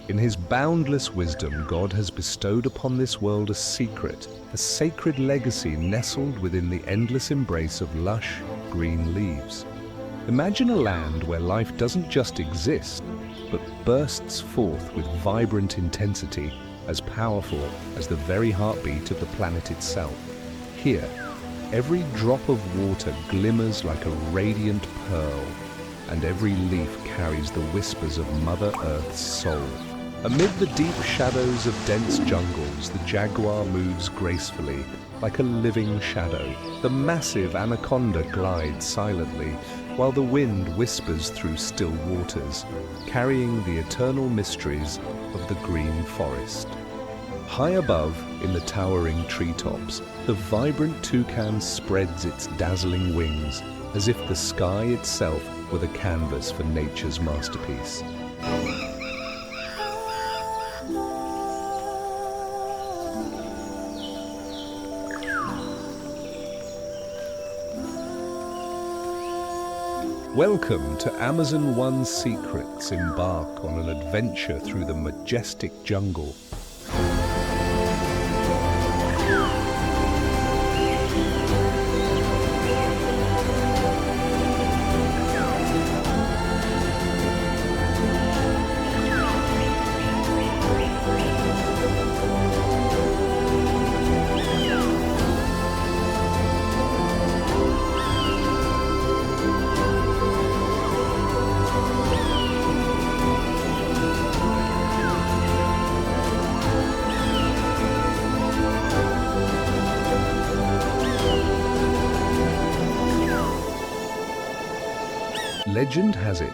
In his boundless wisdom, God has bestowed upon this world a secret, a sacred legacy nestled within the endless embrace of lush, green leaves. Imagine a land where life doesn't just exist, but bursts forth with vibrant intensity as powerful as the very heartbeat of the planet itself. Here, every drop of water glimmers like a radiant pearl, and every leaf carries the whispers of Mother Earth's soul. Amid the deep shadows of dense jungles, the jaguar moves gracefully, like a living shadow. The massive anaconda glides silently, while the wind whispers through still waters, carrying the eternal mysteries of the green forest. High above, in the towering treetops, the vibrant toucan spreads its dazzling wings, as if the sky itself were the canvas for nature's masterpiece. Welcome to Amazon One's Secrets. Embark on an adventure through the majestic jungle. Legend has it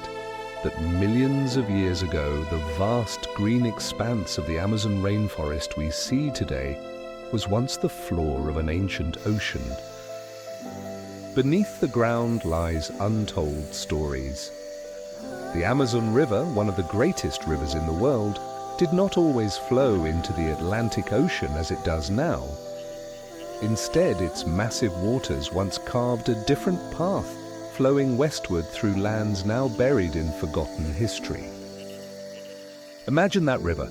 that millions of years ago, the vast green expanse of the Amazon rainforest we see today was once the floor of an ancient ocean. Beneath the ground lies untold stories. The Amazon River, one of the greatest rivers in the world, did not always flow into the Atlantic Ocean as it does now. Instead, its massive waters once carved a different path, flowing westward through lands now buried in forgotten history. Imagine that river,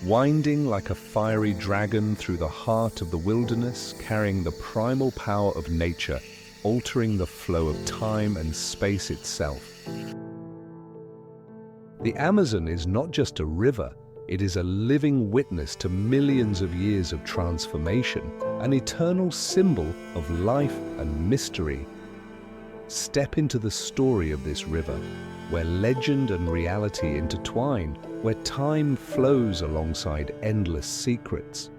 winding like a fiery dragon through the heart of the wilderness, carrying the primal power of nature, altering the flow of time and space itself. The Amazon is not just a river, it is a living witness to millions of years of transformation, an eternal symbol of life and mystery. Step into the story of this river, where legend and reality intertwine, where time flows alongside endless secrets.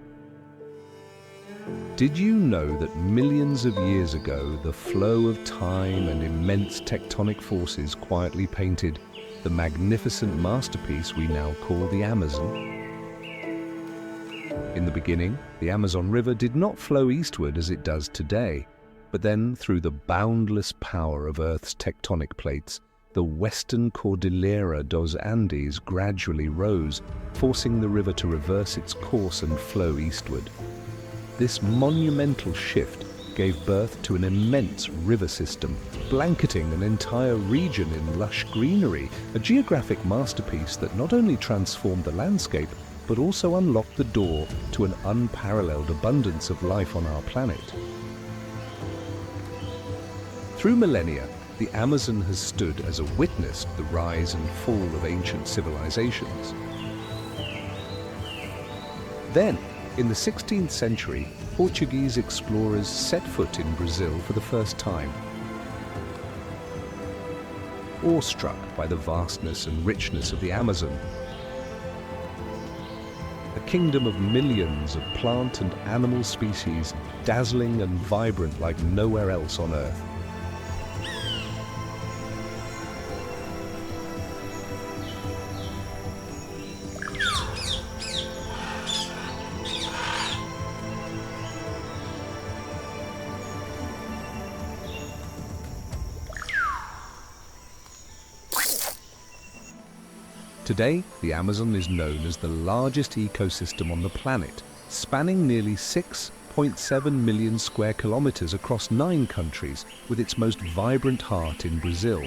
Did you know that millions of years ago, the flow of time and immense tectonic forces quietly painted the magnificent masterpiece we now call the Amazon? In the beginning, the Amazon River did not flow eastward as it does today. But then, through the boundless power of Earth's tectonic plates, the western Cordillera dos Andes gradually rose, forcing the river to reverse its course and flow eastward. This monumental shift gave birth to an immense river system, blanketing an entire region in lush greenery, a geographic masterpiece that not only transformed the landscape, but also unlocked the door to an unparalleled abundance of life on our planet. Through millennia, the Amazon has stood as a witness to the rise and fall of ancient civilizations. Then, in the 16th century, Portuguese explorers set foot in Brazil for the first time. Awestruck by the vastness and richness of the Amazon, a kingdom of millions of plant and animal species, dazzling and vibrant like nowhere else on Earth. Today, the Amazon is known as the largest ecosystem on the planet, spanning nearly 6.7 million square kilometers across 9 countries, with its most vibrant heart in Brazil.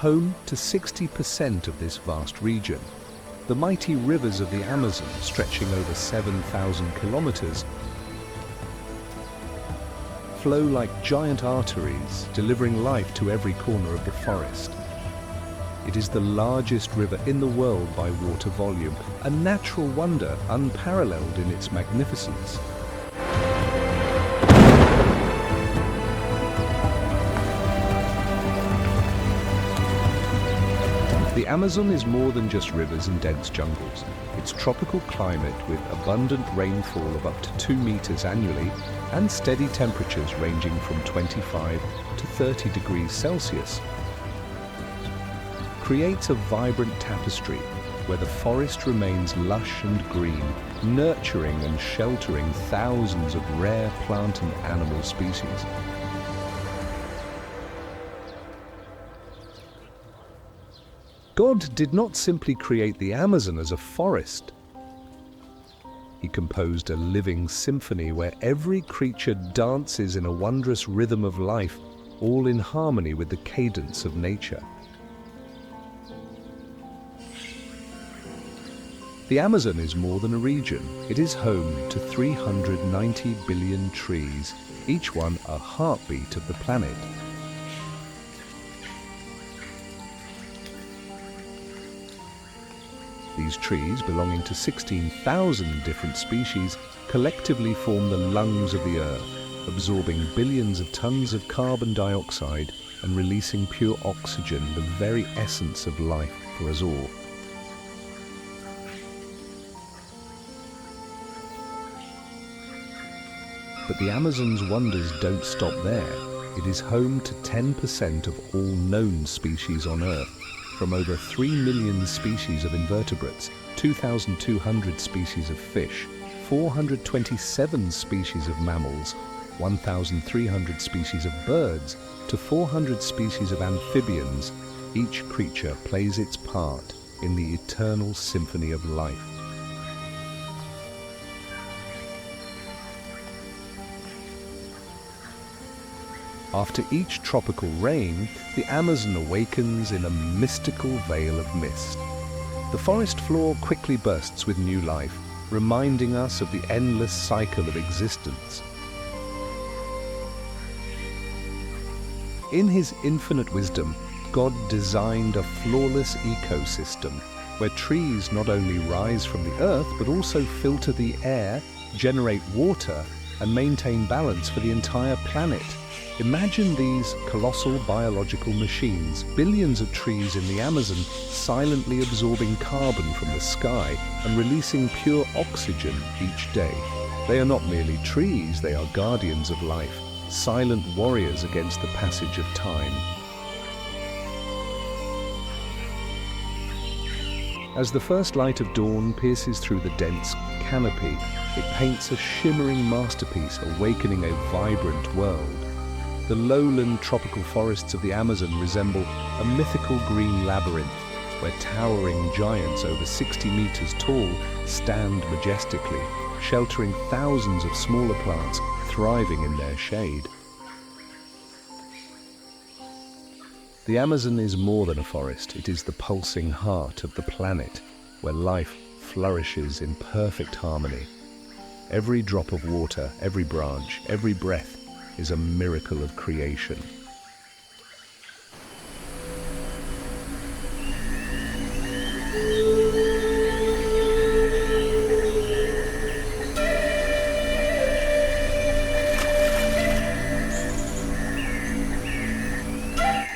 home to 60% of this vast region. The mighty rivers of the Amazon, stretching over 7,000 kilometers, flow like giant arteries, delivering life to every corner of the forest. It is the largest river in the world by water volume, a natural wonder unparalleled in its magnificence. The Amazon is more than just rivers and dense jungles. Its tropical climate, with abundant rainfall of up to 2 meters annually and steady temperatures ranging from 25 to 30 degrees Celsius, creates a vibrant tapestry where the forest remains lush and green, nurturing and sheltering thousands of rare plant and animal species. God did not simply create the Amazon as a forest. He composed a living symphony where every creature dances in a wondrous rhythm of life, all in harmony with the cadence of nature. The Amazon is more than a region. It is home to 390 billion trees, each one a heartbeat of the planet. These trees, belonging to 16,000 different species, collectively form the lungs of the Earth, absorbing billions of tons of carbon dioxide and releasing pure oxygen, the very essence of life for us all. But the Amazon's wonders don't stop there. It is home to 10% of all known species on Earth, from over 3 million species of invertebrates, 2,200 species of fish, 427 species of mammals, 1,300 species of birds, to 400 species of amphibians. Each creature plays its part in the eternal symphony of life. After each tropical rain, the Amazon awakens in a mystical veil of mist. The forest floor quickly bursts with new life, reminding us of the endless cycle of existence. In His infinite wisdom, God designed a flawless ecosystem where trees not only rise from the earth but also filter the air, generate water, and maintain balance for the entire planet. Imagine these colossal biological machines, billions of trees in the Amazon, silently absorbing carbon from the sky and releasing pure oxygen each day. They are not merely trees, they are guardians of life, silent warriors against the passage of time. As the first light of dawn pierces through the dense canopy, it paints a shimmering masterpiece, awakening a vibrant world. The lowland tropical forests of the Amazon resemble a mythical green labyrinth where towering giants over 60 meters tall stand majestically, sheltering thousands of smaller plants thriving in their shade. The Amazon is more than a forest. It is the pulsing heart of the planet, where life flourishes in perfect harmony. Every drop of water, every branch, every breath is a miracle of creation.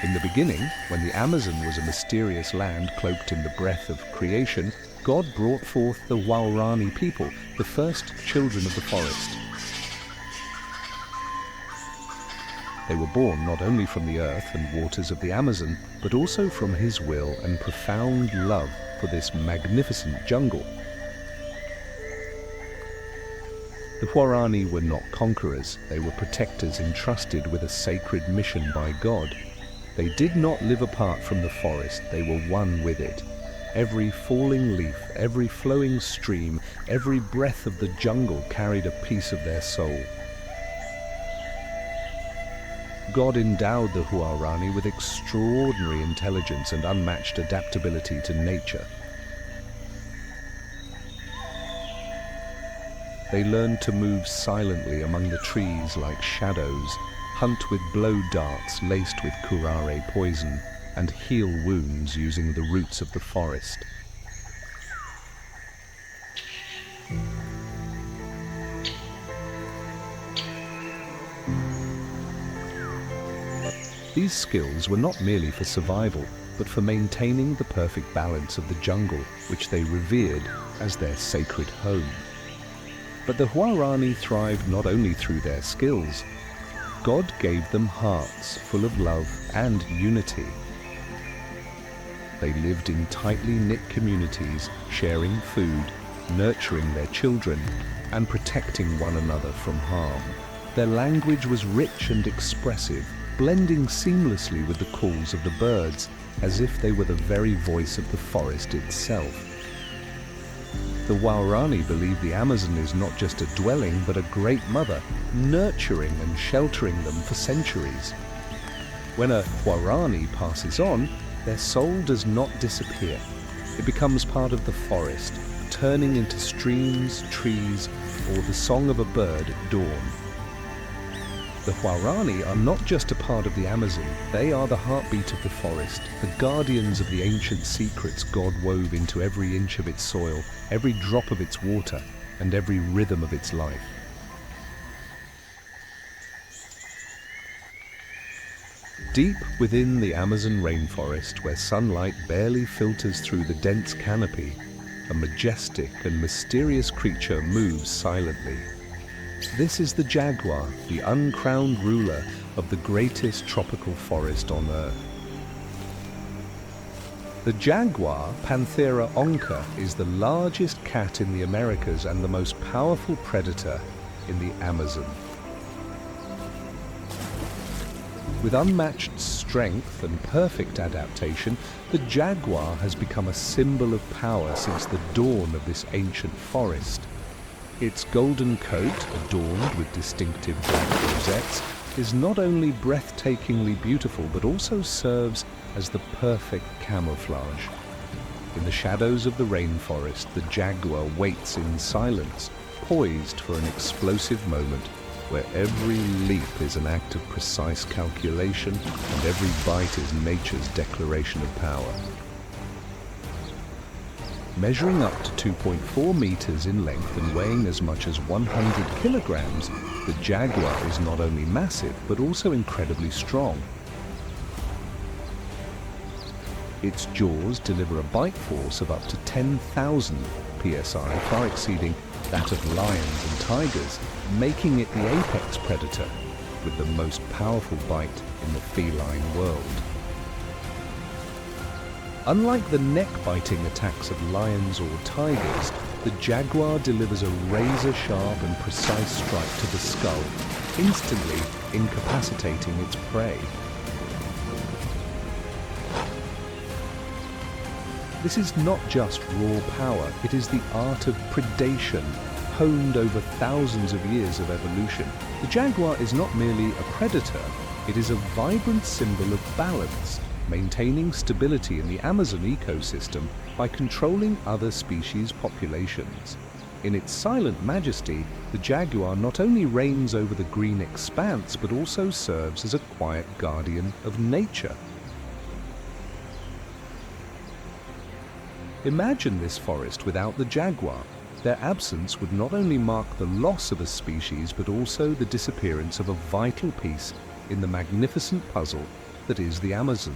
In the beginning, when the Amazon was a mysterious land cloaked in the breath of creation, God brought forth the Waorani people, the first children of the forest. They were born not only from the earth and waters of the Amazon, but also from His will and profound love for this magnificent jungle. The Waorani were not conquerors, they were protectors entrusted with a sacred mission by God. They did not live apart from the forest, they were one with it. Every falling leaf, every flowing stream, every breath of the jungle carried a piece of their soul. God endowed the Huarani with extraordinary intelligence and unmatched adaptability to nature. They learned to move silently among the trees like shadows, hunt with blow darts laced with curare poison, and heal wounds using the roots of the forest. These skills were not merely for survival, but for maintaining the perfect balance of the jungle, which they revered as their sacred home. But the Huarani thrived not only through their skills. God gave them hearts full of love and unity. They lived in tightly knit communities, sharing food, nurturing their children, and protecting one another from harm. Their language was rich and expressive, blending seamlessly with the calls of the birds, as if they were the very voice of the forest itself. The Huarani believe the Amazon is not just a dwelling, but a great mother, nurturing and sheltering them for centuries. When a Huarani passes on, their soul does not disappear. It becomes part of the forest, turning into streams, trees, or the song of a bird at dawn. The Huarani are not just a part of the Amazon, they are the heartbeat of the forest, the guardians of the ancient secrets God wove into every inch of its soil, every drop of its water, and every rhythm of its life. Deep within the Amazon rainforest, where sunlight barely filters through the dense canopy, a majestic and mysterious creature moves silently. This is the jaguar, the uncrowned ruler of the greatest tropical forest on Earth. The jaguar, Panthera onca, is the largest cat in the Americas and the most powerful predator in the Amazon. With unmatched strength and perfect adaptation, the jaguar has become a symbol of power since the dawn of this ancient forest. Its golden coat, adorned with distinctive black rosettes, is not only breathtakingly beautiful but also serves as the perfect camouflage. In the shadows of the rainforest, the jaguar waits in silence, poised for an explosive moment where every leap is an act of precise calculation and every bite is nature's declaration of power. Measuring up to 2.4 meters in length and weighing as much as 100 kilograms, the jaguar is not only massive but also incredibly strong. Its jaws deliver a bite force of up to 10,000 psi, far exceeding that of lions and tigers, making it the apex predator with the most powerful bite in the feline world. Unlike the neck-biting attacks of lions or tigers, the jaguar delivers a razor-sharp and precise strike to the skull, instantly incapacitating its prey. This is not just raw power, it is the art of predation, honed over thousands of years of evolution. The jaguar is not merely a predator, it is a vibrant symbol of balance, maintaining stability in the Amazon ecosystem by controlling other species' populations. In its silent majesty, the jaguar not only reigns over the green expanse but also serves as a quiet guardian of nature. Imagine this forest without the jaguar. Their absence would not only mark the loss of a species but also the disappearance of a vital piece in the magnificent puzzle that is the Amazon.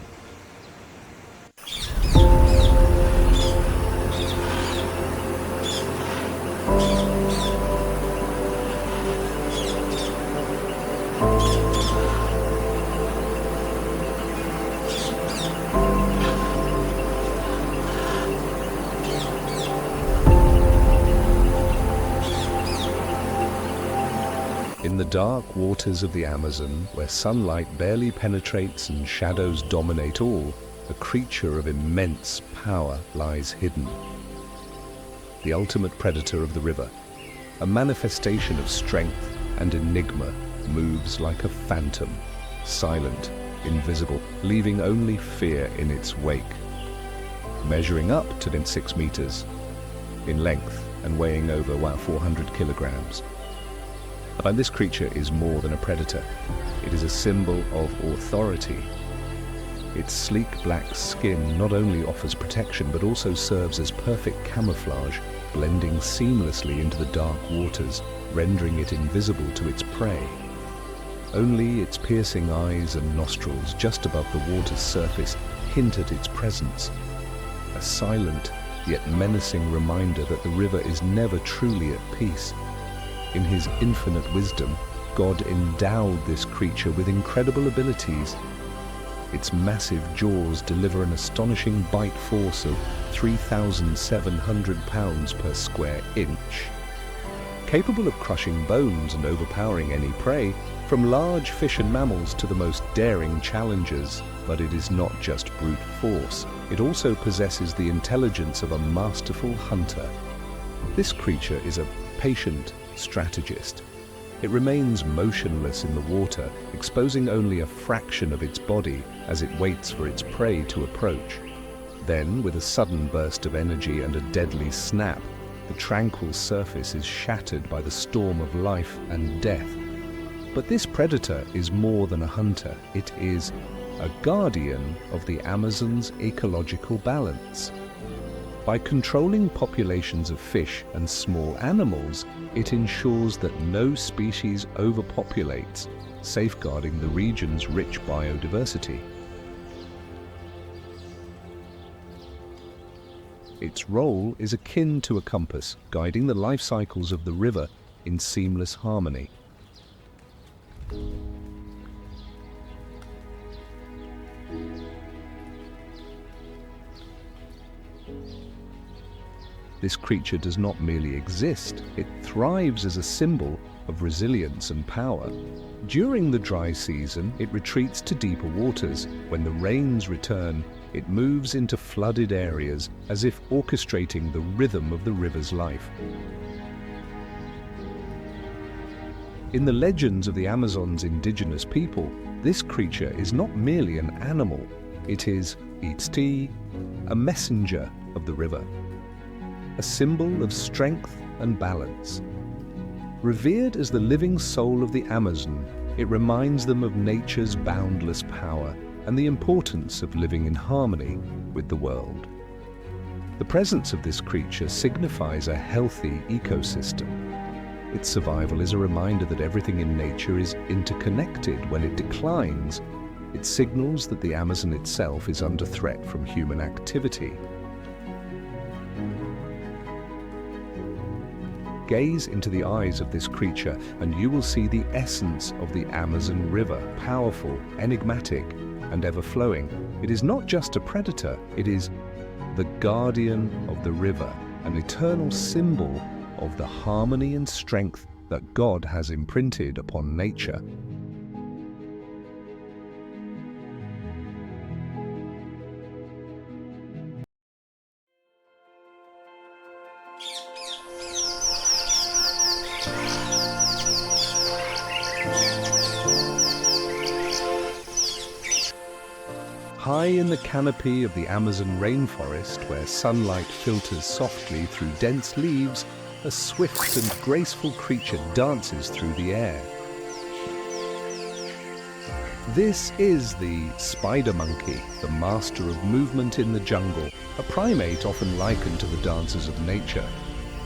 In the dark waters of the Amazon, where sunlight barely penetrates and shadows dominate all, a creature of immense power lies hidden. The ultimate predator of the river, a manifestation of strength and enigma, moves like a phantom, silent, invisible, leaving only fear in its wake. Measuring up to 6 meters in length and weighing over 400 kilograms. And this creature is more than a predator. It is a symbol of authority. Its sleek black skin not only offers protection but also serves as perfect camouflage, blending seamlessly into the dark waters, rendering it invisible to its prey. Only its piercing eyes and nostrils just above the water's surface hint at its presence. A silent yet menacing reminder that the river is never truly at peace. In his infinite wisdom, God endowed this creature with incredible abilities. Its massive jaws deliver an astonishing bite force of 3,700 pounds per square inch. Capable of crushing bones and overpowering any prey, from large fish and mammals to the most daring challengers. But it is not just brute force. It also possesses the intelligence of a masterful hunter. This creature is a patient strategist. It remains motionless in the water, exposing only a fraction of its body as it waits for its prey to approach. Then, with a sudden burst of energy and a deadly snap, the tranquil surface is shattered by the storm of life and death. But this predator is more than a hunter. It is a guardian of the Amazon's ecological balance. By controlling populations of fish and small animals, it ensures that no species overpopulates, safeguarding the region's rich biodiversity. Its role is akin to a compass, guiding the life cycles of the river in seamless harmony. This creature does not merely exist, it thrives as a symbol of resilience and power. During the dry season, it retreats to deeper waters. When the rains return, it moves into flooded areas as if orchestrating the rhythm of the river's life. In the legends of the Amazon's indigenous people, this creature is not merely an animal, it eats tea, a messenger of the river. A symbol of strength and balance. Revered as the living soul of the Amazon, it reminds them of nature's boundless power and the importance of living in harmony with the world. The presence of this creature signifies a healthy ecosystem. Its survival is a reminder that everything in nature is interconnected. When it declines, it signals that the Amazon itself is under threat from human activity. Gaze into the eyes of this creature and you will see the essence of the Amazon River, powerful, enigmatic, and ever-flowing. It is not just a predator, it is the guardian of the river, an eternal symbol of the harmony and strength that God has imprinted upon nature. High in the canopy of the Amazon rainforest, where sunlight filters softly through dense leaves, a swift and graceful creature dances through the air. This is the spider monkey, the master of movement in the jungle, a primate often likened to the dancers of nature.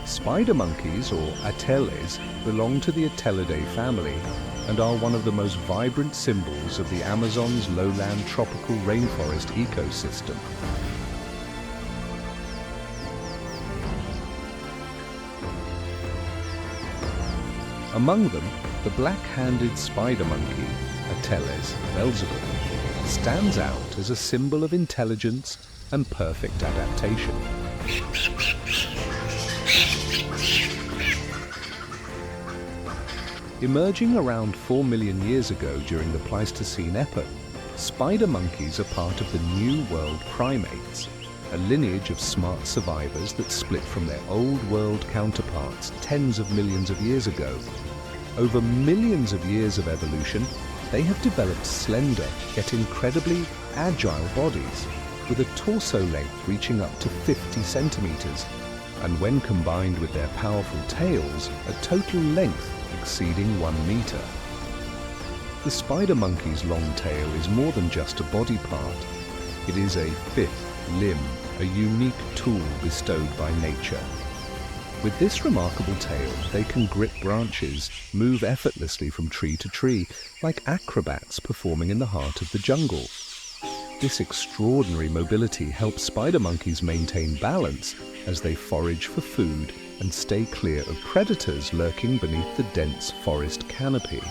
Spider monkeys, or ateles, belong to the Atelidae family and are one of the most vibrant symbols of the Amazon's lowland tropical rainforest ecosystem. Among them, the black-handed spider monkey, Ateles belzebuth, stands out as a symbol of intelligence and perfect adaptation. Emerging around 4 million years ago during the Pleistocene epoch, spider monkeys are part of the New World primates, a lineage of smart survivors that split from their Old World counterparts tens of millions of years ago. Over millions of years of evolution, they have developed slender yet incredibly agile bodies, with a torso length reaching up to 50 centimeters, and when combined with their powerful tails, a total length exceeding 1 meter. The spider monkey's long tail is more than just a body part. It is a fifth limb, a unique tool bestowed by nature. With this remarkable tail, they can grip branches, move effortlessly from tree to tree, like acrobats performing in the heart of the jungle. This extraordinary mobility helps spider monkeys maintain balance as they forage for food and stay clear of predators lurking beneath the dense forest canopy.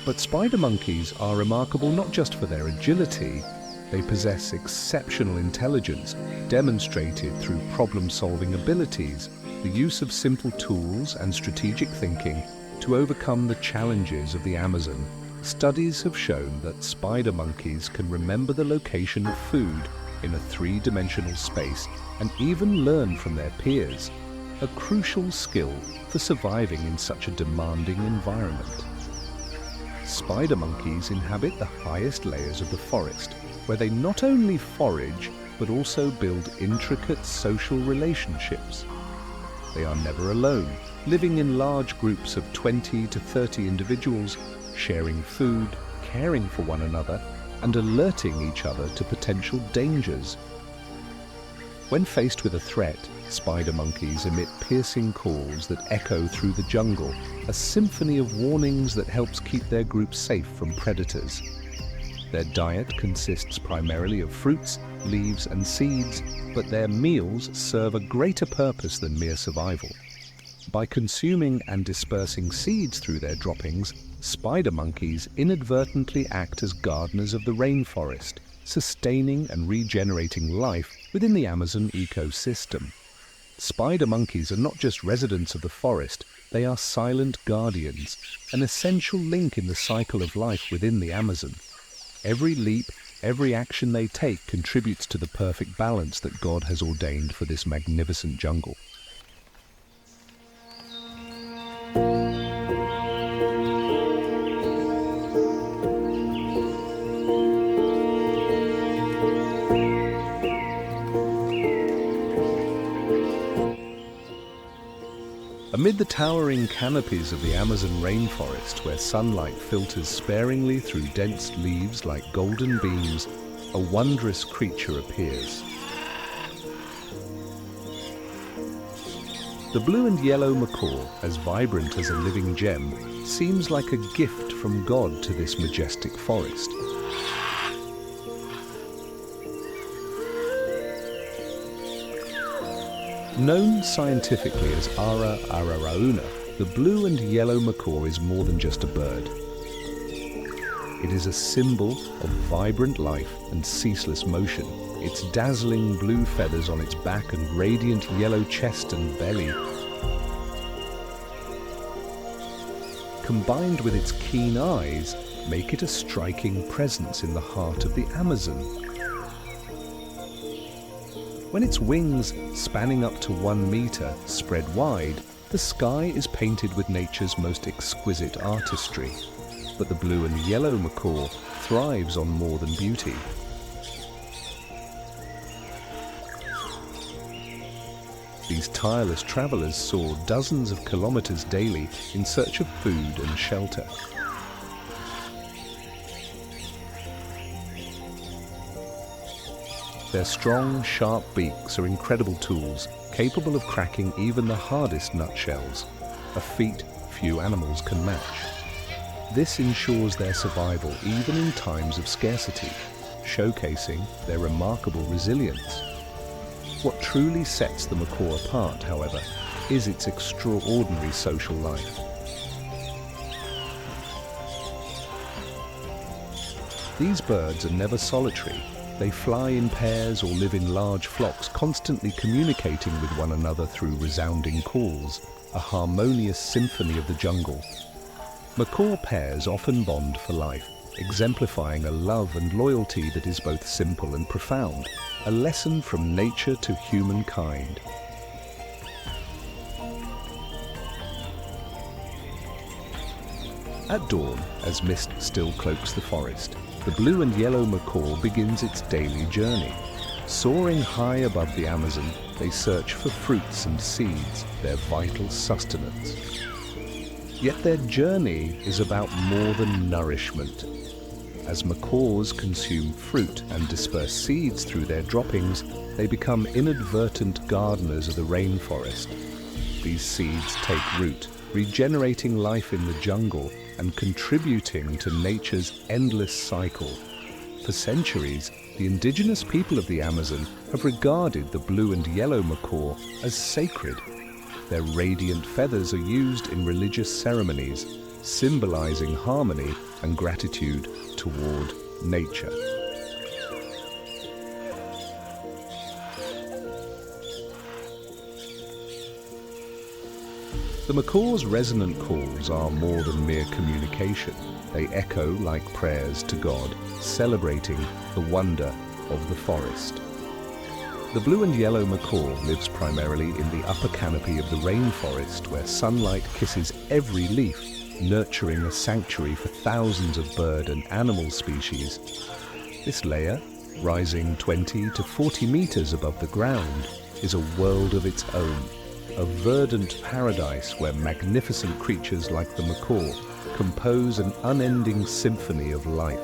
But spider monkeys are remarkable not just for their agility. They possess exceptional intelligence, demonstrated through problem-solving abilities, the use of simple tools and strategic thinking to overcome the challenges of the Amazon. Studies have shown that spider monkeys can remember the location of food in a three-dimensional space and even learn from their peers, a crucial skill for surviving in such a demanding environment. Spider monkeys inhabit the highest layers of the forest, where they not only forage, but also build intricate social relationships. They are never alone, living in large groups of 20 to 30 individuals, sharing food, caring for one another, and alerting each other to potential dangers. When faced with a threat, spider monkeys emit piercing calls that echo through the jungle, a symphony of warnings that helps keep their group safe from predators. Their diet consists primarily of fruits, leaves, and seeds, but their meals serve a greater purpose than mere survival. By consuming and dispersing seeds through their droppings, spider monkeys inadvertently act as gardeners of the rainforest, sustaining and regenerating life within the Amazon ecosystem. Spider monkeys are not just residents of the forest, they are silent guardians, an essential link in the cycle of life within the Amazon. Every leap, every action they take contributes to the perfect balance that God has ordained for this magnificent jungle. Amid the towering canopies of the Amazon rainforest, where sunlight filters sparingly through dense leaves like golden beams, a wondrous creature appears. The blue and yellow macaw, as vibrant as a living gem, seems like a gift from God to this majestic forest. Known scientifically as Ara ararauna, the blue and yellow macaw is more than just a bird. It is a symbol of vibrant life and ceaseless motion. Its dazzling blue feathers on its back and radiant yellow chest and belly, combined with its keen eyes, make it a striking presence in the heart of the Amazon. When its wings, spanning up to 1 meter, spread wide, the sky is painted with nature's most exquisite artistry. But the blue and yellow macaw thrives on more than beauty. These tireless travelers soar dozens of kilometers daily in search of food and shelter. Their strong, sharp beaks are incredible tools, capable of cracking even the hardest nutshells, a feat few animals can match. This ensures their survival even in times of scarcity, showcasing their remarkable resilience. What truly sets the macaw apart, however, is its extraordinary social life. These birds are never solitary. They fly in pairs or live in large flocks, constantly communicating with one another through resounding calls, a harmonious symphony of the jungle. Macaw pairs often bond for life, exemplifying a love and loyalty that is both simple and profound, a lesson from nature to humankind. At dawn, as mist still cloaks the forest, the blue and yellow macaw begins its daily journey. Soaring high above the Amazon, they search for fruits and seeds, their vital sustenance. Yet their journey is about more than nourishment. As macaws consume fruit and disperse seeds through their droppings, they become inadvertent gardeners of the rainforest. These seeds take root, regenerating life in the jungle and contributing to nature's endless cycle. For centuries, the indigenous people of the Amazon have regarded the blue and yellow macaw as sacred. Their radiant feathers are used in religious ceremonies, symbolizing harmony and gratitude toward nature. The macaw's resonant calls are more than mere communication. They echo like prayers to God, celebrating the wonder of the forest. The blue and yellow macaw lives primarily in the upper canopy of the rainforest, where sunlight kisses every leaf, nurturing a sanctuary for thousands of bird and animal species. This layer, rising 20 to 40 meters above the ground, is a world of its own, a verdant paradise where magnificent creatures like the macaw compose an unending symphony of life.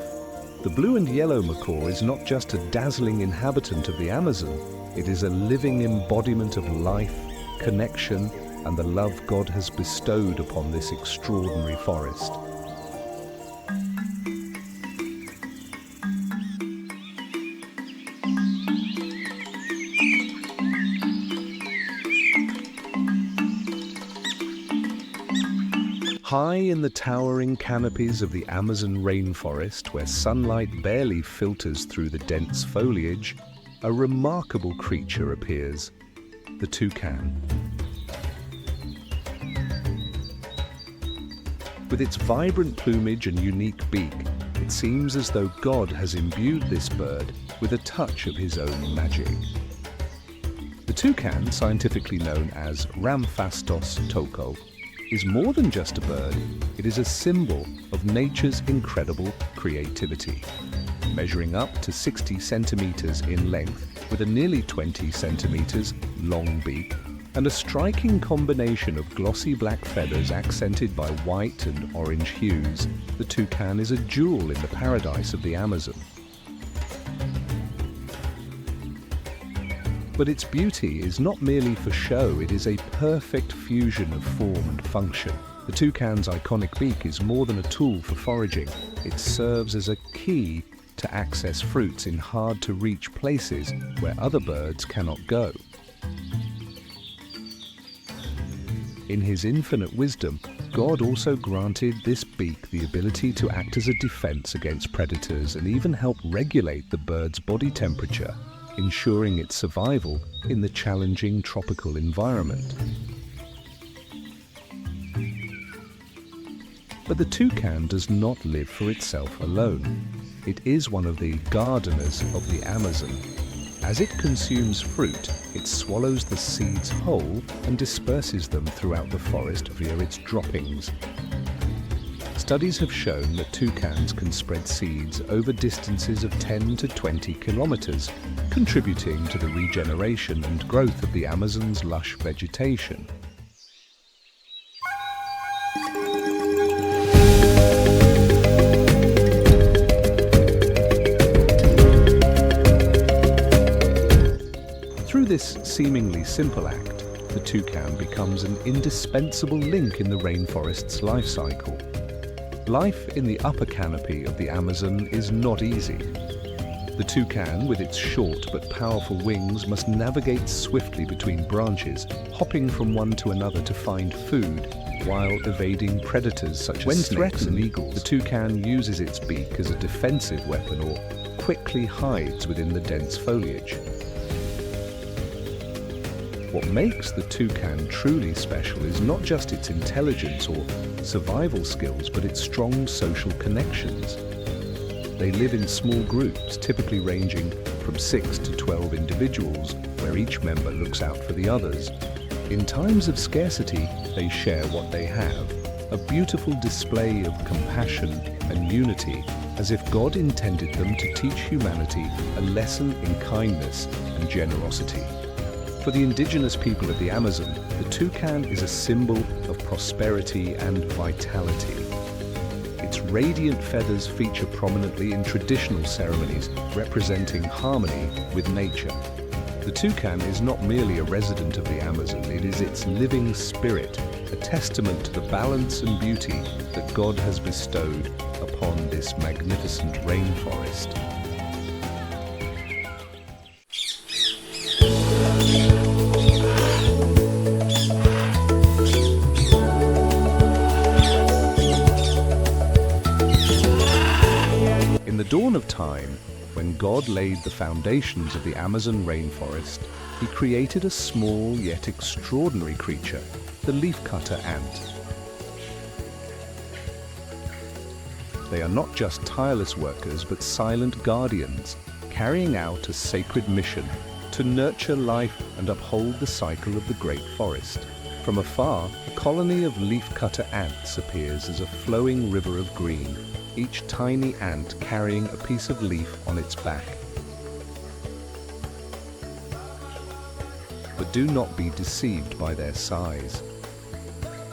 The blue and yellow macaw is not just a dazzling inhabitant of the Amazon, it is a living embodiment of life, connection, and the love God has bestowed upon this extraordinary forest. High in the towering canopies of the Amazon rainforest, where sunlight barely filters through the dense foliage, a remarkable creature appears, the toucan. With its vibrant plumage and unique beak, it seems as though God has imbued this bird with a touch of his own magic. The toucan, scientifically known as Ramphastos touco, is more than just a bird. It is a symbol of nature's incredible creativity. Measuring up to 60 centimeters in length, with a nearly 20 centimeters long beak, and a striking combination of glossy black feathers accented by white and orange hues, the toucan is a jewel in the paradise of the Amazon. But its beauty is not merely for show, it is a perfect fusion of form and function. The toucan's iconic beak is more than a tool for foraging. It serves as a key to access fruits in hard-to-reach places where other birds cannot go. In his infinite wisdom, God also granted this beak the ability to act as a defense against predators and even help regulate the bird's body temperature, ensuring its survival in the challenging tropical environment. But the toucan does not live for itself alone. It is one of the gardeners of the Amazon. As it consumes fruit, it swallows the seeds whole and disperses them throughout the forest via its droppings. Studies have shown that toucans can spread seeds over distances of 10 to 20 kilometers, contributing to the regeneration and growth of the Amazon's lush vegetation. Through this seemingly simple act, the toucan becomes an indispensable link in the rainforest's life cycle. Life in the upper canopy of the Amazon is not easy. The toucan, with its short but powerful wings, must navigate swiftly between branches, hopping from one to another to find food, while evading predators such as snakes and eagles. The toucan uses its beak as a defensive weapon or quickly hides within the dense foliage. What makes the toucan truly special is not just its intelligence or survival skills, but its strong social connections. They live in small groups, typically ranging from 6 to 12 individuals, where each member looks out for the others. In times of scarcity, they share what they have, a beautiful display of compassion and unity, as if God intended them to teach humanity a lesson in kindness and generosity. For the indigenous people of the Amazon, the toucan is a symbol of prosperity and vitality. Its radiant feathers feature prominently in traditional ceremonies representing harmony with nature. The toucan is not merely a resident of the Amazon, it is its living spirit, a testament to the balance and beauty that God has bestowed upon this magnificent rainforest. In the dawn of time, when God laid the foundations of the Amazon rainforest, he created a small yet extraordinary creature, the leafcutter ant. They are not just tireless workers, but silent guardians, carrying out a sacred mission to nurture life and uphold the cycle of the great forest. From afar, a colony of leafcutter ants appears as a flowing river of green, each tiny ant carrying a piece of leaf on its back. But do not be deceived by their size.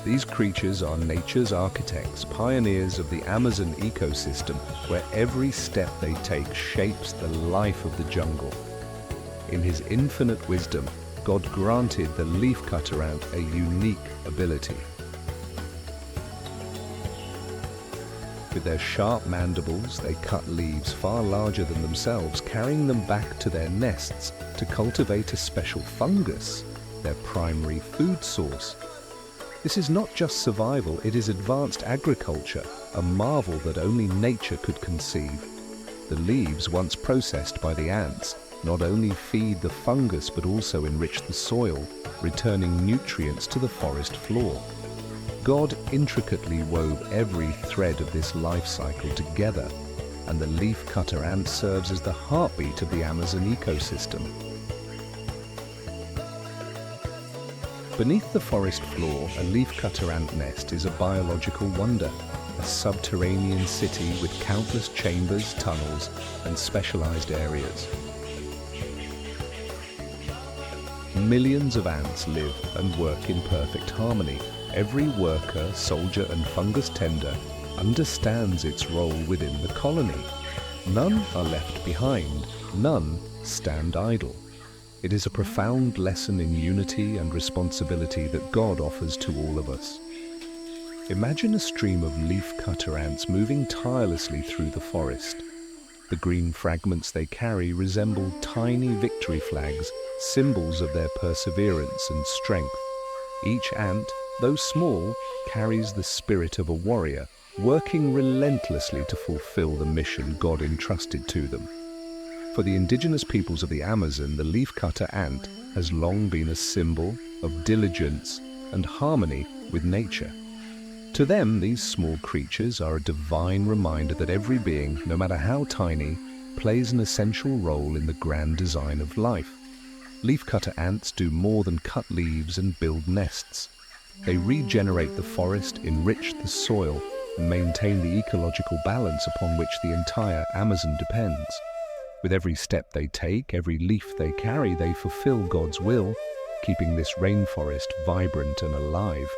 These creatures are nature's architects, pioneers of the Amazon ecosystem, where every step they take shapes the life of the jungle. In his infinite wisdom, God granted the leafcutter ant a unique ability. With their sharp mandibles, they cut leaves far larger than themselves, carrying them back to their nests to cultivate a special fungus, their primary food source. This is not just survival, it is advanced agriculture, a marvel that only nature could conceive. The leaves, once processed by the ants, not only feed the fungus but also enrich the soil, returning nutrients to the forest floor. God intricately wove every thread of this life cycle together, and the leafcutter ant serves as the heartbeat of the Amazon ecosystem. Beneath the forest floor, a leafcutter ant nest is a biological wonder, a subterranean city with countless chambers, tunnels, and specialized areas. Millions of ants live and work in perfect harmony. Every worker, soldier, and fungus tender understands its role within the colony. None are left behind, none stand idle. It is a profound lesson in unity and responsibility that God offers to all of us. Imagine a stream of leafcutter ants moving tirelessly through the forest. The green fragments they carry resemble tiny victory flags, symbols of their perseverance and strength. Each ant, though small, carries the spirit of a warrior, working relentlessly to fulfill the mission God entrusted to them. For the indigenous peoples of the Amazon, the leafcutter ant has long been a symbol of diligence and harmony with nature. To them, these small creatures are a divine reminder that every being, no matter how tiny, plays an essential role in the grand design of life. Leafcutter ants do more than cut leaves and build nests. They regenerate the forest, enrich the soil, and maintain the ecological balance upon which the entire Amazon depends. With every step they take, every leaf they carry, they fulfill God's will, keeping this rainforest vibrant and alive.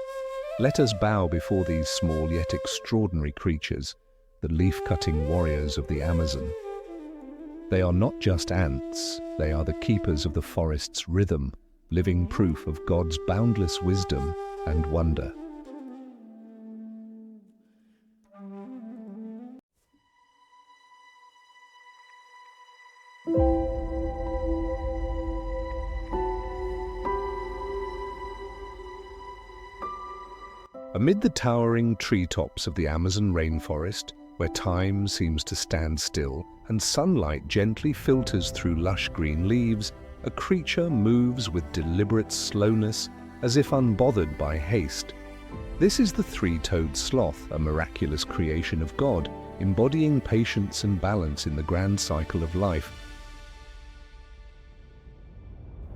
Let us bow before these small yet extraordinary creatures, the leaf-cutting warriors of the Amazon. They are not just ants, they are the keepers of the forest's rhythm, living proof of God's boundless wisdom and wonder. Amid the towering treetops of the Amazon rainforest, where time seems to stand still and sunlight gently filters through lush green leaves, a creature moves with deliberate slowness, as if unbothered by haste. This is the three-toed sloth, a miraculous creation of God, embodying patience and balance in the grand cycle of life.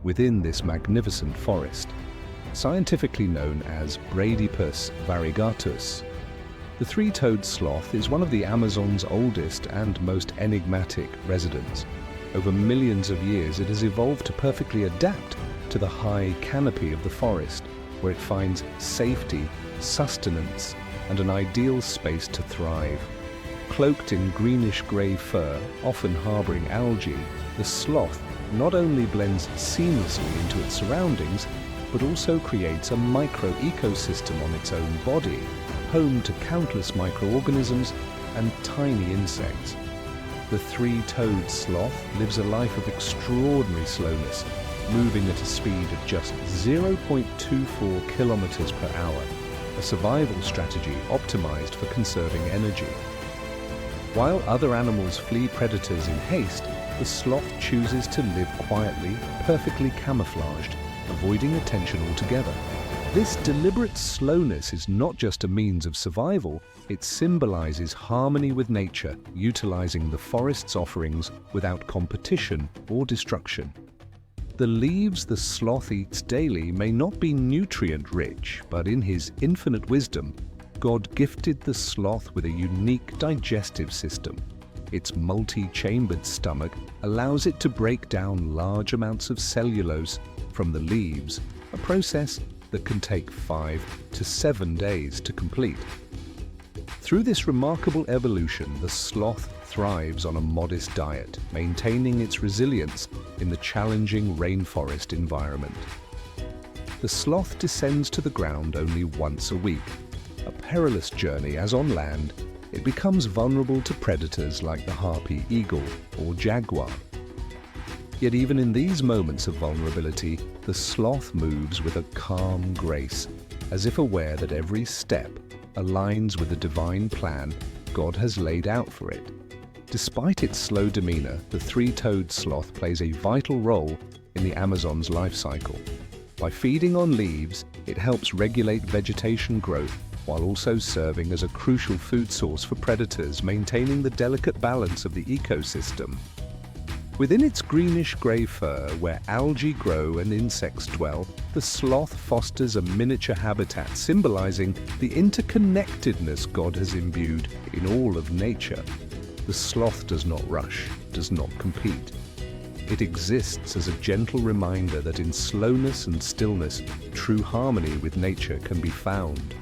Within this magnificent forest, scientifically known as Bradypus variegatus. The three-toed sloth is one of the Amazon's oldest and most enigmatic residents. Over millions of years, it has evolved to perfectly adapt to the high canopy of the forest, where it finds safety, sustenance, and an ideal space to thrive. Cloaked in greenish-grey fur, often harboring algae, the sloth not only blends seamlessly into its surroundings, but also creates a micro-ecosystem on its own body, home to countless microorganisms and tiny insects. The three-toed sloth lives a life of extraordinary slowness, moving at a speed of just 0.24 kilometers per hour, a survival strategy optimized for conserving energy. While other animals flee predators in haste, the sloth chooses to live quietly, perfectly camouflaged, avoiding attention altogether. This deliberate slowness is not just a means of survival, it symbolizes harmony with nature, utilizing the forest's offerings without competition or destruction. The leaves the sloth eats daily may not be nutrient-rich, but in his infinite wisdom, God gifted the sloth with a unique digestive system. Its multi-chambered stomach allows it to break down large amounts of cellulose from the leaves, a process that can take 5 to 7 days to complete. Through this remarkable evolution, the sloth thrives on a modest diet, maintaining its resilience in the challenging rainforest environment. The sloth descends to the ground only once a week, a perilous journey as on land, it becomes vulnerable to predators like the harpy eagle or jaguar. Yet even in these moments of vulnerability, the sloth moves with a calm grace, as if aware that every step aligns with the divine plan God has laid out for it. Despite its slow demeanor, the three-toed sloth plays a vital role in the Amazon's life cycle. By feeding on leaves, it helps regulate vegetation growth while also serving as a crucial food source for predators, maintaining the delicate balance of the ecosystem. Within its greenish-grey fur, where algae grow and insects dwell, the sloth fosters a miniature habitat symbolizing the interconnectedness God has imbued in all of nature. The sloth does not rush, does not compete. It exists as a gentle reminder that in slowness and stillness, true harmony with nature can be found.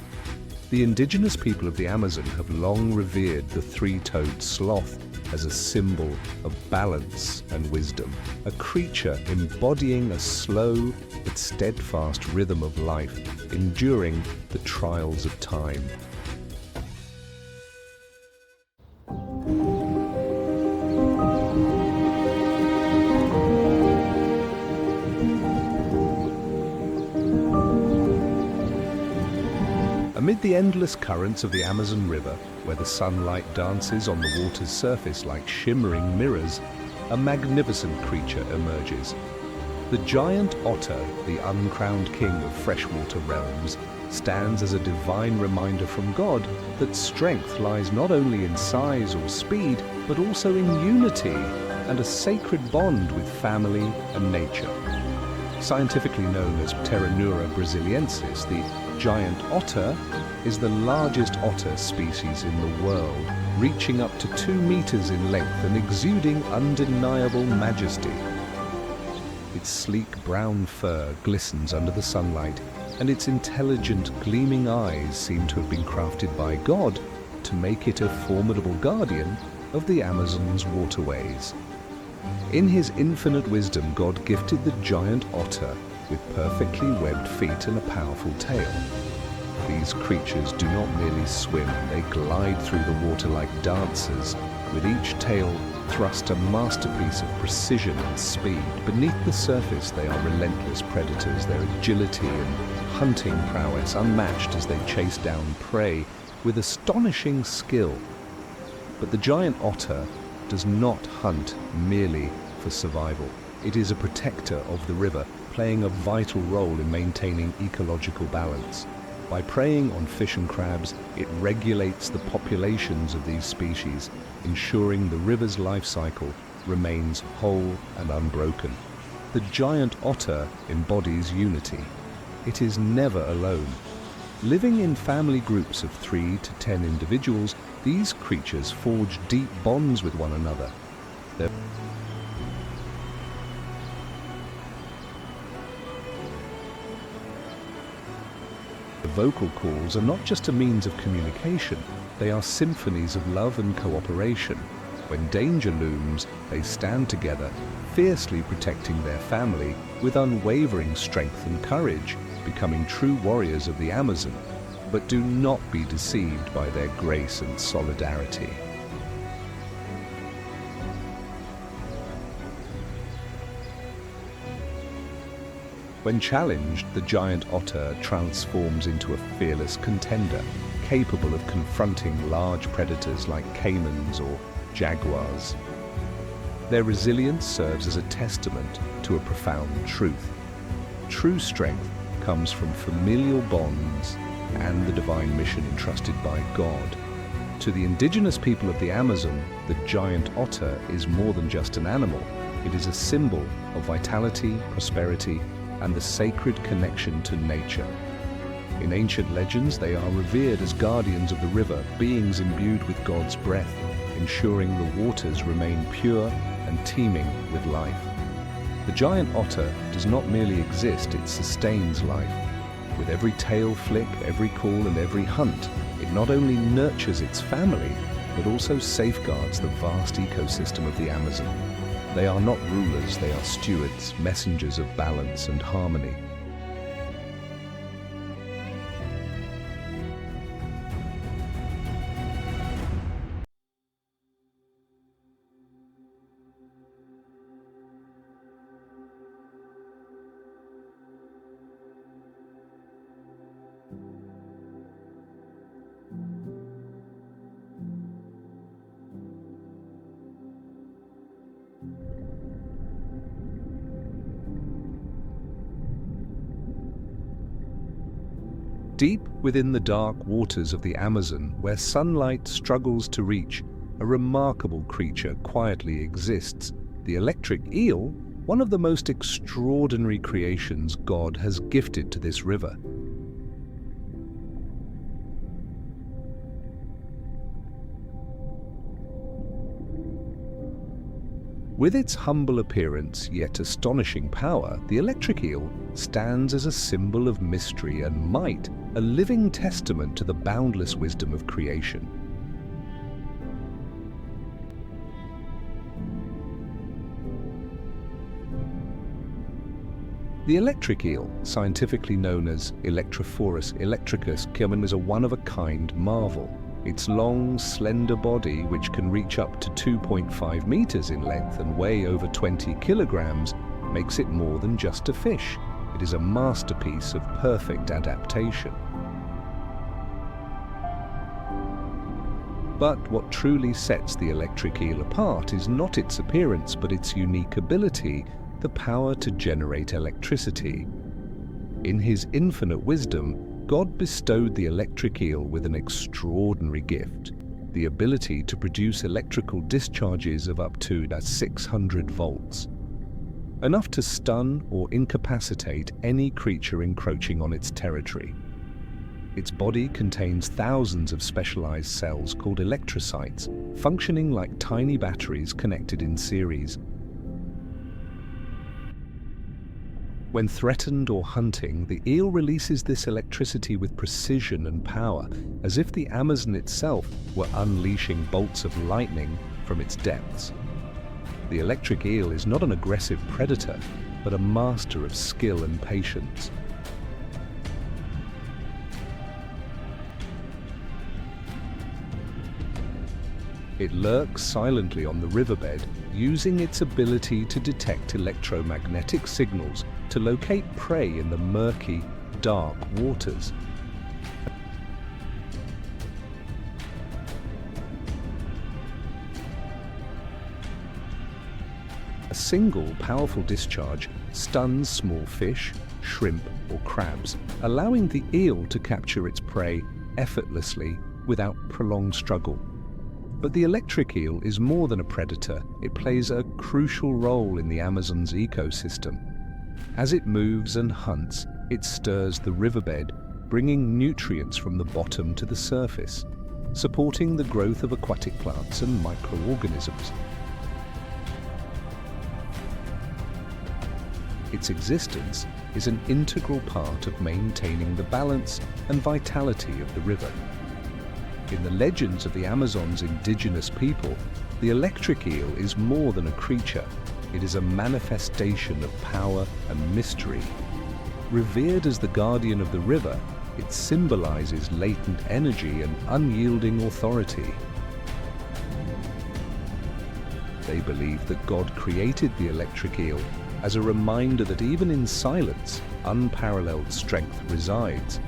The indigenous people of the Amazon have long revered the three-toed sloth as a symbol of balance and wisdom, a creature embodying a slow but steadfast rhythm of life, enduring the trials of time. Amid the endless currents of the Amazon River, where the sunlight dances on the water's surface like shimmering mirrors, a magnificent creature emerges. The giant otter, the uncrowned king of freshwater realms, stands as a divine reminder from God that strength lies not only in size or speed, but also in unity and a sacred bond with family and nature. Scientifically known as Pteronura brasiliensis, the giant otter is the largest otter species in the world, reaching up to 2 meters in length and exuding undeniable majesty. Its sleek brown fur glistens under the sunlight, and its intelligent, gleaming eyes seem to have been crafted by God to make it a formidable guardian of the Amazon's waterways. In his infinite wisdom, God gifted the giant otter with perfectly webbed feet and a powerful tail. These creatures do not merely swim, they glide through the water like dancers, with each tail thrust a masterpiece of precision and speed. Beneath the surface, they are relentless predators, their agility and hunting prowess unmatched as they chase down prey with astonishing skill. But the giant otter does not hunt merely for survival. It is a protector of the river, playing a vital role in maintaining ecological balance. By preying on fish and crabs, it regulates the populations of these species, ensuring the river's life cycle remains whole and unbroken. The giant otter embodies unity. it is never alone. Living in family groups of 3 to 10 individuals, these creatures forge deep bonds with one another. Their vocal calls are not just a means of communication, they are symphonies of love and cooperation. When danger looms, they stand together, fiercely protecting their family with unwavering strength and courage, becoming true warriors of the Amazon. But do not be deceived by their grace and solidarity. When challenged, the giant otter transforms into a fearless contender, capable of confronting large predators like caimans or jaguars. Their resilience serves as a testament to a profound truth. True strength comes from familial bonds and the divine mission entrusted by God. To the indigenous people of the Amazon, the giant otter is more than just an animal. It is a symbol of vitality, prosperity, and the sacred connection to nature. In ancient legends, they are revered as guardians of the river, beings imbued with God's breath, ensuring the waters remain pure and teeming with life. The giant otter does not merely exist, it sustains life. With every tail flick, every call, and every hunt, it not only nurtures its family, but also safeguards the vast ecosystem of the Amazon. They are not rulers, they are stewards, messengers of balance and harmony. Deep within the dark waters of the Amazon, where sunlight struggles to reach, a remarkable creature quietly exists, the electric eel, one of the most extraordinary creations God has gifted to this river. With its humble appearance, yet astonishing power, the electric eel stands as a symbol of mystery and might, a living testament to the boundless wisdom of creation. The electric eel, scientifically known as Electrophorus electricus, Caiman, is a one-of-a-kind marvel. Its long, slender body, which can reach up to 2.5 meters in length and weigh over 20 kilograms, makes it more than just a fish. It is a masterpiece of perfect adaptation. But what truly sets the electric eel apart is not its appearance, but its unique ability, the power to generate electricity. In His infinite wisdom, God bestowed the electric eel with an extraordinary gift, the ability to produce electrical discharges of up to 600 volts, enough to stun or incapacitate any creature encroaching on its territory. Its body contains thousands of specialized cells called electrocytes, functioning like tiny batteries connected in series. When threatened or hunting, the eel releases this electricity with precision and power, as if the Amazon itself were unleashing bolts of lightning from its depths. The electric eel is not an aggressive predator, but a master of skill and patience. It lurks silently on the riverbed, using its ability to detect electromagnetic signals to locate prey in the murky, dark waters. A single powerful discharge stuns small fish, shrimp, or crabs, allowing the eel to capture its prey effortlessly without prolonged struggle. But the electric eel is more than a predator. It plays a crucial role in the Amazon's ecosystem. As it moves and hunts, It stirs the riverbed, bringing nutrients from the bottom to the surface, supporting the growth of aquatic plants and microorganisms. Its existence is an integral part of maintaining the balance and vitality of the river. In the legends of the Amazon's indigenous people, the electric eel is more than a creature. It is a manifestation of power and mystery. Revered as the guardian of the river, it symbolizes latent energy and unyielding authority. They believe that God created the electric eel as a reminder that even in silence, unparalleled strength resides.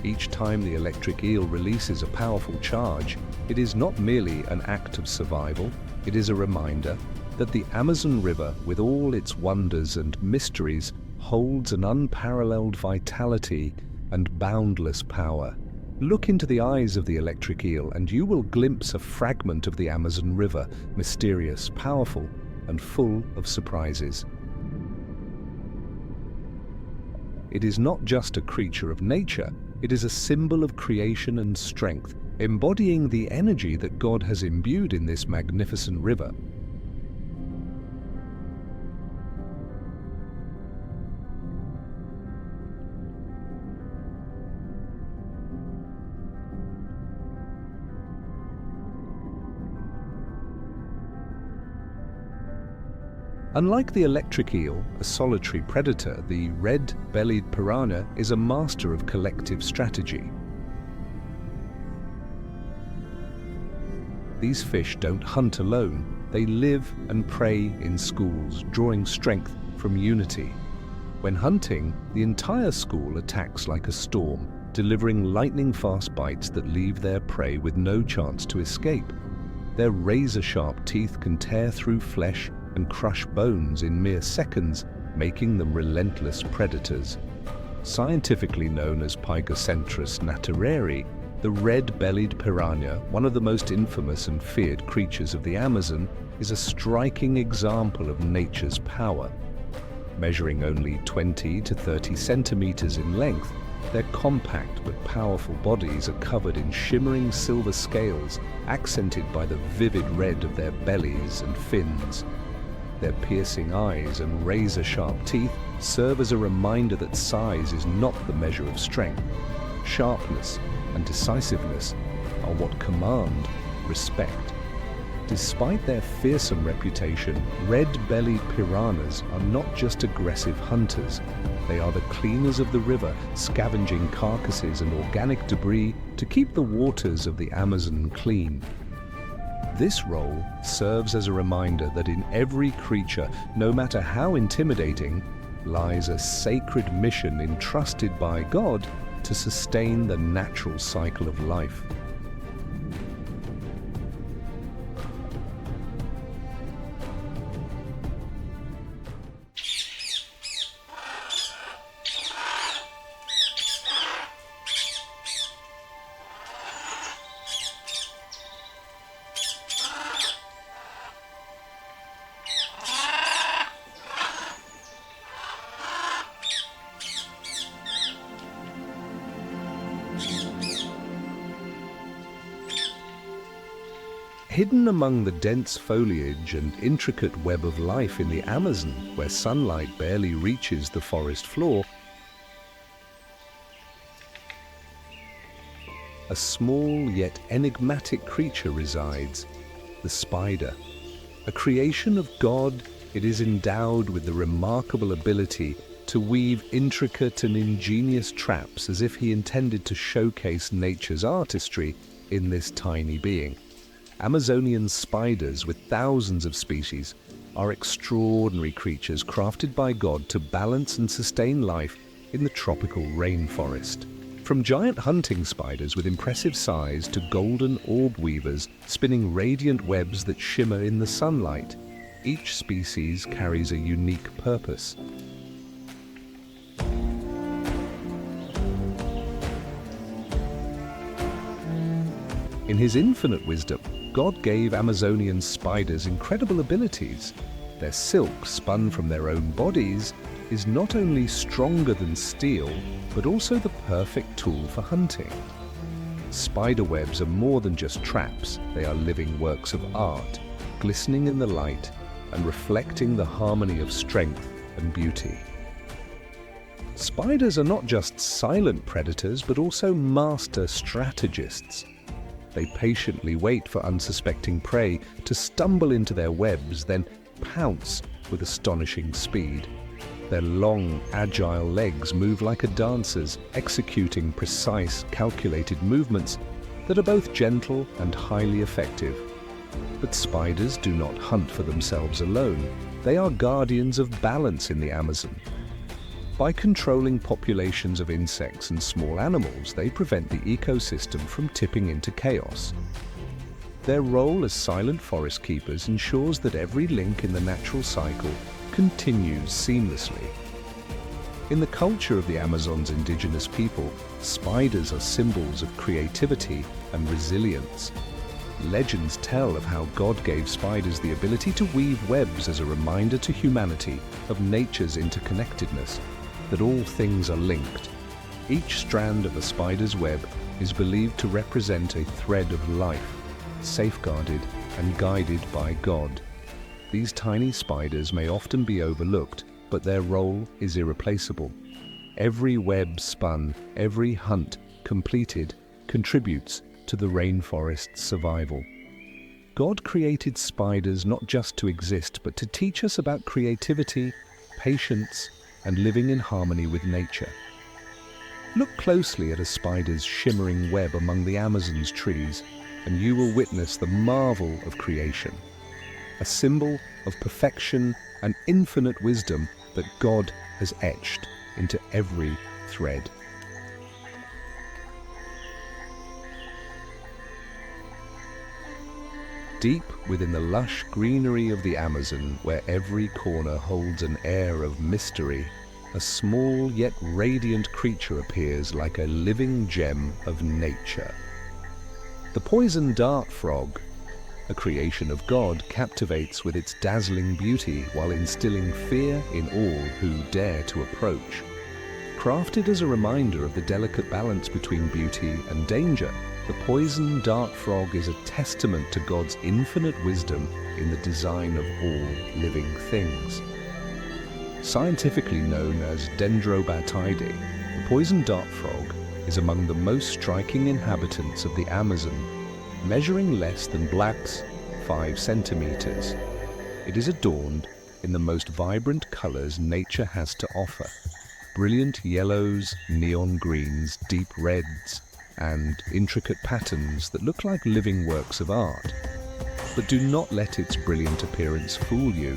Each time the electric eel releases a powerful charge, it is not merely an act of survival, it is a reminder that the Amazon River, with all its wonders and mysteries, holds an unparalleled vitality and boundless power. Look into the eyes of the electric eel and you will glimpse a fragment of the Amazon River, mysterious, powerful, and full of surprises. It is not just a creature of nature, it is a symbol of creation and strength, embodying the energy that God has imbued in this magnificent river. Unlike the electric eel, a solitary predator, the red-bellied piranha is a master of collective strategy. These fish don't hunt alone, they live and prey in schools, drawing strength from unity. When hunting, the entire school attacks like a storm, delivering lightning-fast bites that leave their prey with no chance to escape. Their razor-sharp teeth can tear through flesh and crush bones in mere seconds, making them relentless predators. Scientifically known as Pygocentris natureri, the red-bellied piranha, one of the most infamous and feared creatures of the Amazon, is a striking example of nature's power. Measuring only 20 to 30 centimeters in length, their compact but powerful bodies are covered in shimmering silver scales, accented by the vivid red of their bellies and fins. Their piercing eyes and razor-sharp teeth serve as a reminder that size is not the measure of strength. Sharpness and decisiveness are what command respect. Despite their fearsome reputation, red-bellied piranhas are not just aggressive hunters. They are the cleaners of the river, scavenging carcasses and organic debris to keep the waters of the Amazon clean. This role serves as a reminder that in every creature, no matter how intimidating, lies a sacred mission entrusted by God to sustain the natural cycle of life. Hidden among the dense foliage and intricate web of life in the Amazon, where sunlight barely reaches the forest floor, a small yet enigmatic creature resides, the spider. A creation of God, it is endowed with the remarkable ability to weave intricate and ingenious traps as if he intended to showcase nature's artistry in this tiny being. Amazonian spiders, with thousands of species, are extraordinary creatures crafted by God to balance and sustain life in the tropical rainforest. From giant hunting spiders with impressive size to golden orb weavers spinning radiant webs that shimmer in the sunlight, each species carries a unique purpose. In his infinite wisdom, God gave Amazonian spiders incredible abilities. Their silk, spun from their own bodies, is not only stronger than steel, but also the perfect tool for hunting. Spider webs are more than just traps. They are living works of art, glistening in the light and reflecting the harmony of strength and beauty. Spiders are not just silent predators, but also master strategists. They patiently wait for unsuspecting prey to stumble into their webs, then pounce with astonishing speed. Their long, agile legs move like a dancer's, executing precise, calculated movements that are both gentle and highly effective. But spiders do not hunt for themselves alone. They are guardians of balance in the Amazon. By controlling populations of insects and small animals, they prevent the ecosystem from tipping into chaos. Their role as silent forest keepers ensures that every link in the natural cycle continues seamlessly. In the culture of the Amazon's indigenous people, spiders are symbols of creativity and resilience. Legends tell of how God gave spiders the ability to weave webs as a reminder to humanity of nature's interconnectedness, that all things are linked. Each strand of a spider's web is believed to represent a thread of life, safeguarded and guided by God. These tiny spiders may often be overlooked, but their role is irreplaceable. Every web spun, every hunt completed, contributes to the rainforest's survival. God created spiders not just to exist, but to teach us about creativity, patience, and living in harmony with nature. Look closely at a spider's shimmering web among the Amazon's trees, and you will witness the marvel of creation, a symbol of perfection and infinite wisdom that God has etched into every thread. Deep within the lush greenery of the Amazon, where every corner holds an air of mystery, a small yet radiant creature appears like a living gem of nature. The poison dart frog, a creation of God, captivates with its dazzling beauty while instilling fear in all who dare to approach. Crafted as a reminder of the delicate balance between beauty and danger, the poison dart frog is a testament to God's infinite wisdom in the design of all living things. Scientifically known as Dendrobatidae, the poison dart frog is among the most striking inhabitants of the Amazon, measuring less than black's 5 centimeters. It is adorned in the most vibrant colors nature has to offer: brilliant yellows, neon greens, deep reds, and intricate patterns that look like living works of art. But do not let its brilliant appearance fool you.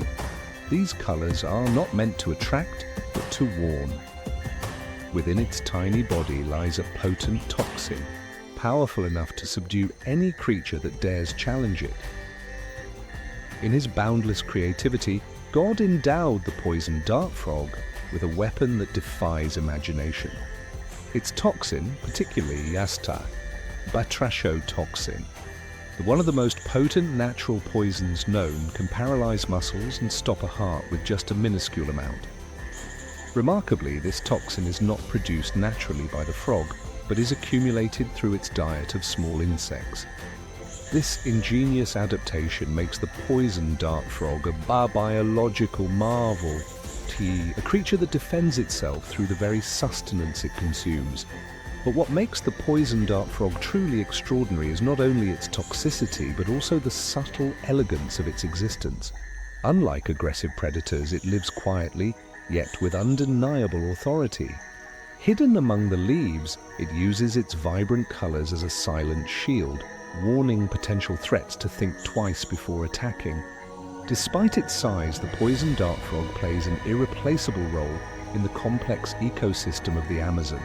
These colors are not meant to attract, but to warn. Within its tiny body lies a potent toxin, powerful enough to subdue any creature that dares challenge it. In his boundless creativity, God endowed the poison dart frog with a weapon that defies imagination. Its toxin, particularly batrachotoxin, one of the most potent natural poisons known, can paralyze muscles and stop a heart with just a minuscule amount. Remarkably, this toxin is not produced naturally by the frog, but is accumulated through its diet of small insects. This ingenious adaptation makes the poison dart frog a biological marvel, a creature that defends itself through the very sustenance it consumes. But what makes the poison dart frog truly extraordinary is not only its toxicity, but also the subtle elegance of its existence. Unlike aggressive predators, it lives quietly, yet with undeniable authority. Hidden among the leaves, it uses its vibrant colors as a silent shield, warning potential threats to think twice before attacking. Despite its size, the poison dart frog plays an irreplaceable role in the complex ecosystem of the Amazon.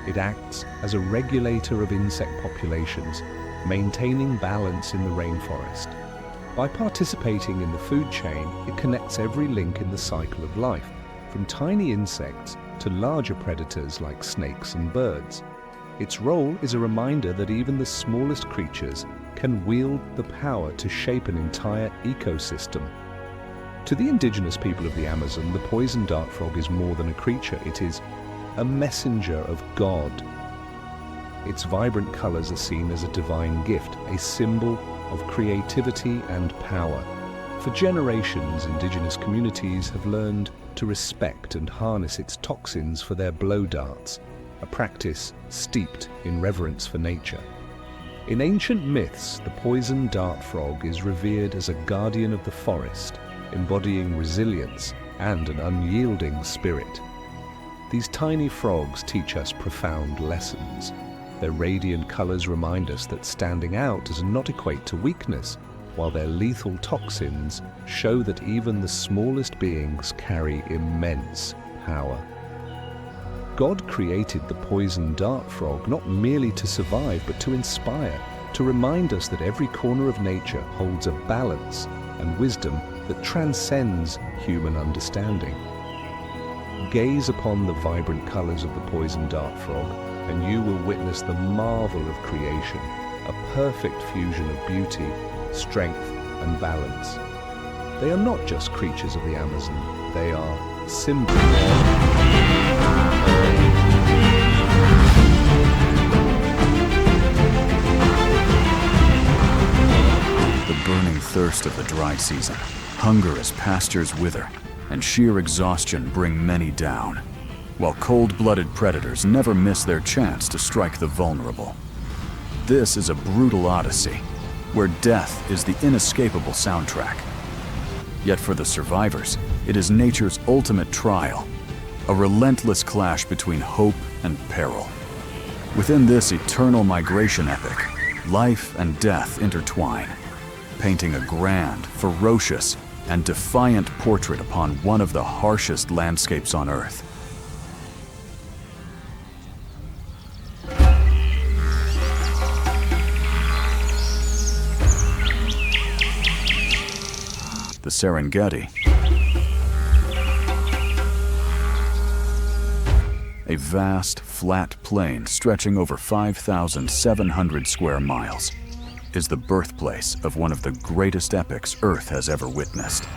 It acts as a regulator of insect populations, maintaining balance in the rainforest. By participating in the food chain, it connects every link in the cycle of life, from tiny insects to larger predators like snakes and birds. Its role is a reminder that even the smallest creatures can wield the power to shape an entire ecosystem. To the indigenous people of the Amazon, the poison dart frog is more than a creature. It is a messenger of God. Its vibrant colors are seen as a divine gift, a symbol of creativity and power. For generations, indigenous communities have learned to respect and harness its toxins for their blow darts, a practice steeped in reverence for nature. In ancient myths, the poison dart frog is revered as a guardian of the forest, embodying resilience and an unyielding spirit. These tiny frogs teach us profound lessons. Their radiant colors remind us that standing out does not equate to weakness, while their lethal toxins show that even the smallest beings carry immense power. God created the poison dart frog not merely to survive, but to inspire, to remind us that every corner of nature holds a balance and wisdom that transcends human understanding. Gaze upon the vibrant colors of the poison dart frog, and you will witness the marvel of creation, a perfect fusion of beauty, strength, and balance. They are not just creatures of the Amazon, they are symbols the burning thirst of the dry season, hunger as pastures wither, and sheer exhaustion bring many down, while cold-blooded predators never miss their chance to strike the vulnerable. This is a brutal odyssey, where death is the inescapable soundtrack. Yet for the survivors, it is nature's ultimate trial, a relentless clash between hope and peril. Within this eternal migration epic, life and death intertwine, painting a grand, ferocious, and defiant portrait upon one of the harshest landscapes on Earth. The Serengeti, a vast, flat plain stretching over 5,700 square miles, is the birthplace of one of the greatest epics Earth has ever witnessed.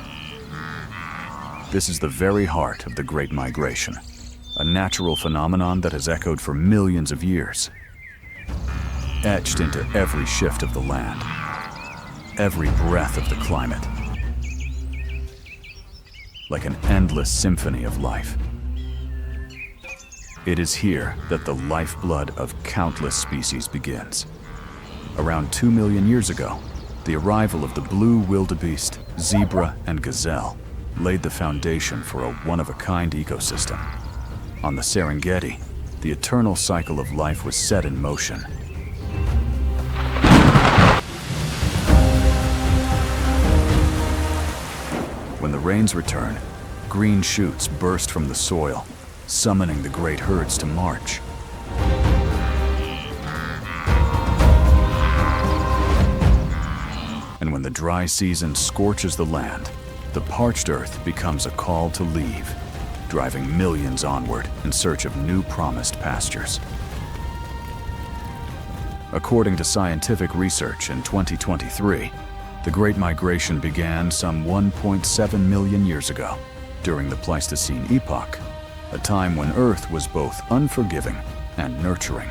This is the very heart of the Great Migration, a natural phenomenon that has echoed for millions of years, etched into every shift of the land, every breath of the climate, like an endless symphony of life. It is here that the lifeblood of countless species begins. Around 2 million years ago, the arrival of the blue wildebeest, zebra, and gazelle laid the foundation for a one-of-a-kind ecosystem. On the Serengeti, the eternal cycle of life was set in motion. When the rains return, green shoots burst from the soil, summoning the great herds to march. And when the dry season scorches the land, the parched earth becomes a call to leave, driving millions onward in search of new promised pastures. According to scientific research in 2023, the Great Migration began some 1.7 million years ago, during the Pleistocene epoch, a time when Earth was both unforgiving and nurturing.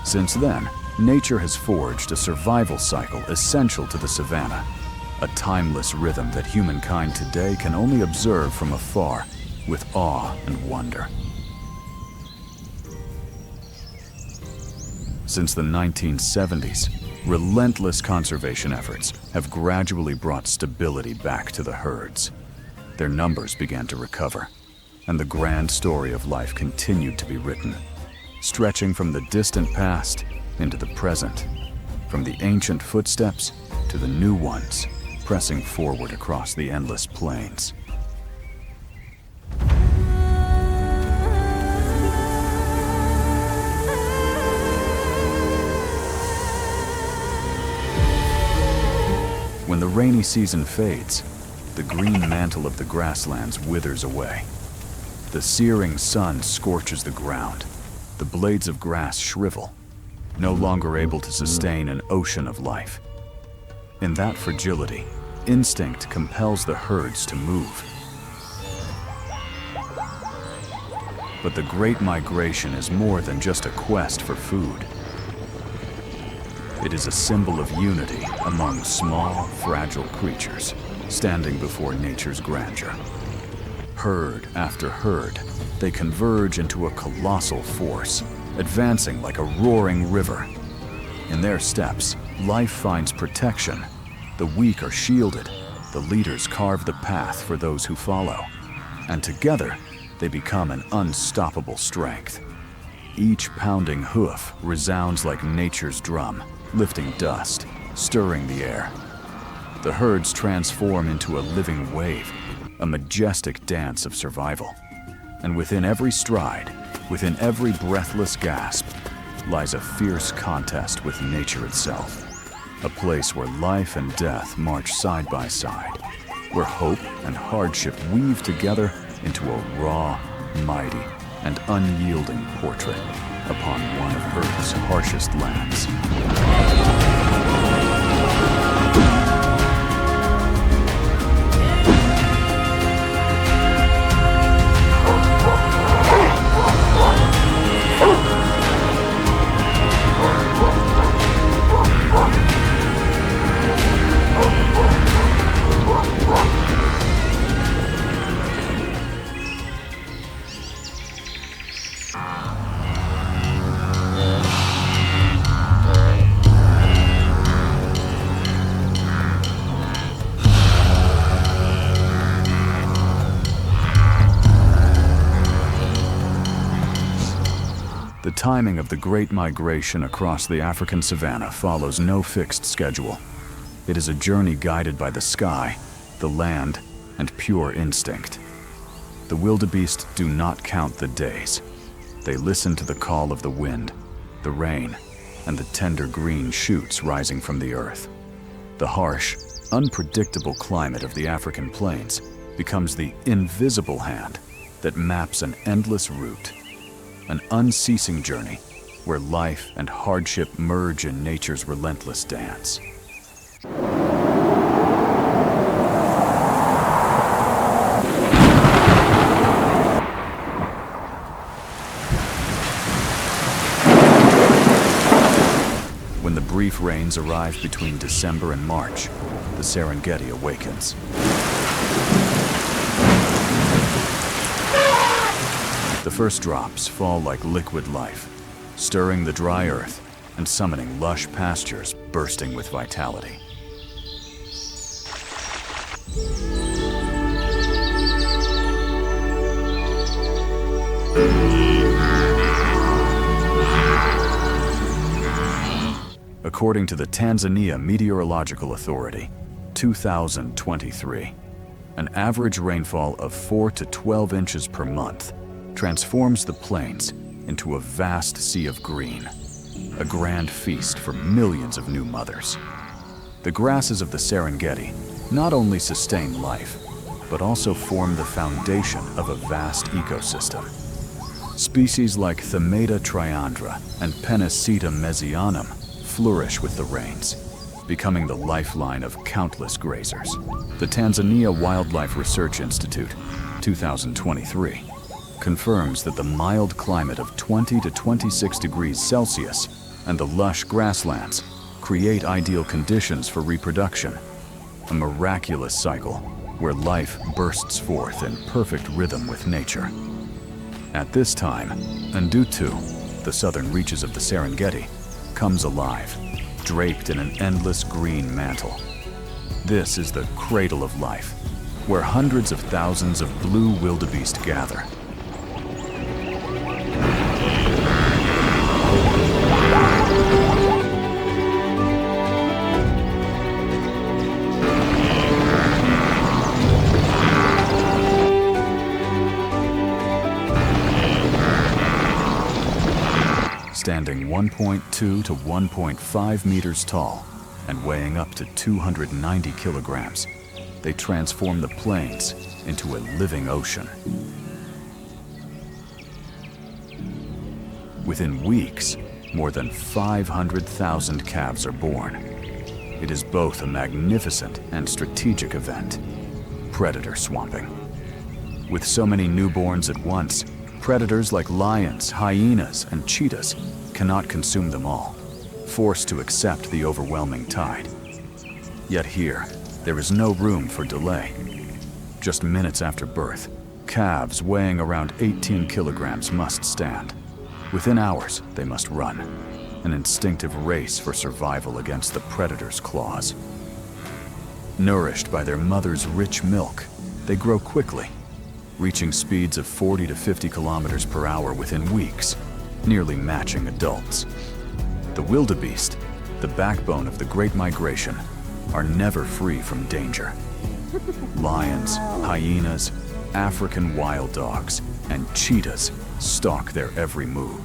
Since then, nature has forged a survival cycle essential to the savanna, a timeless rhythm that humankind today can only observe from afar with awe and wonder. Since the 1970s, relentless conservation efforts have gradually brought stability back to the herds. Their numbers began to recover, and the grand story of life continued to be written, stretching from the distant past into the present, from the ancient footsteps to the new ones, pressing forward across the endless plains. When the rainy season fades, the green mantle of the grasslands withers away. The searing sun scorches the ground. The blades of grass shrivel, no longer able to sustain an ocean of life. In that fragility, instinct compels the herds to move. But the Great Migration is more than just a quest for food. It is a symbol of unity among small, fragile creatures standing before nature's grandeur. Herd after herd, they converge into a colossal force, advancing like a roaring river. In their steps, life finds protection. The weak are shielded. The leaders carve the path for those who follow. And together, they become an unstoppable strength. Each pounding hoof resounds like nature's drum, lifting dust, stirring the air. The herds transform into a living wave, a majestic dance of survival. And within every stride, within every breathless gasp, lies a fierce contest with nature itself. A place where life and death march side by side, where hope and hardship weave together into a raw, mighty, and unyielding portrait upon one of Earth's harshest lands. The timing of the Great Migration across the African savanna follows no fixed schedule. It is a journey guided by the sky, the land, and pure instinct. The wildebeest do not count the days. They listen to the call of the wind, the rain, and the tender green shoots rising from the earth. The harsh, unpredictable climate of the African plains becomes the invisible hand that maps an endless route. An unceasing journey where life and hardship merge in nature's relentless dance. When the brief rains arrive between December and March, the Serengeti awakens. The first drops fall like liquid life, stirring the dry earth and summoning lush pastures bursting with vitality. According to the Tanzania Meteorological Authority, 2023, an average rainfall of 4 to 12 inches per month transforms the plains into a vast sea of green, a grand feast for millions of new mothers. The grasses of the Serengeti not only sustain life, but also form the foundation of a vast ecosystem. Species like Themata triandra and Penniceta mesianum flourish with the rains, becoming the lifeline of countless grazers. The Tanzania Wildlife Research Institute, 2023, confirms that the mild climate of 20 to 26 degrees Celsius and the lush grasslands create ideal conditions for reproduction, a miraculous cycle where life bursts forth in perfect rhythm with nature. At this time, Ndutu, the southern reaches of the Serengeti, comes alive, draped in an endless green mantle. This is the cradle of life, where hundreds of thousands of blue wildebeest gather. Standing 1.2 to 1.5 meters tall and weighing up to 290 kilograms, they transform the plains into a living ocean. Within weeks, more than 500,000 calves are born. It is both a magnificent and strategic event, predator swamping. With so many newborns at once, predators like lions, hyenas, and cheetahs cannot consume them all, forced to accept the overwhelming tide. Yet here, there is no room for delay. Just minutes after birth, calves weighing around 18 kilograms must stand. Within hours, they must run, an instinctive race for survival against the predator's claws. Nourished by their mother's rich milk, they grow quickly, reaching speeds of 40 to 50 kilometers per hour within weeks, nearly matching adults. The wildebeest, the backbone of the Great Migration, are never free from danger. Lions, hyenas, African wild dogs, and cheetahs stalk their every move.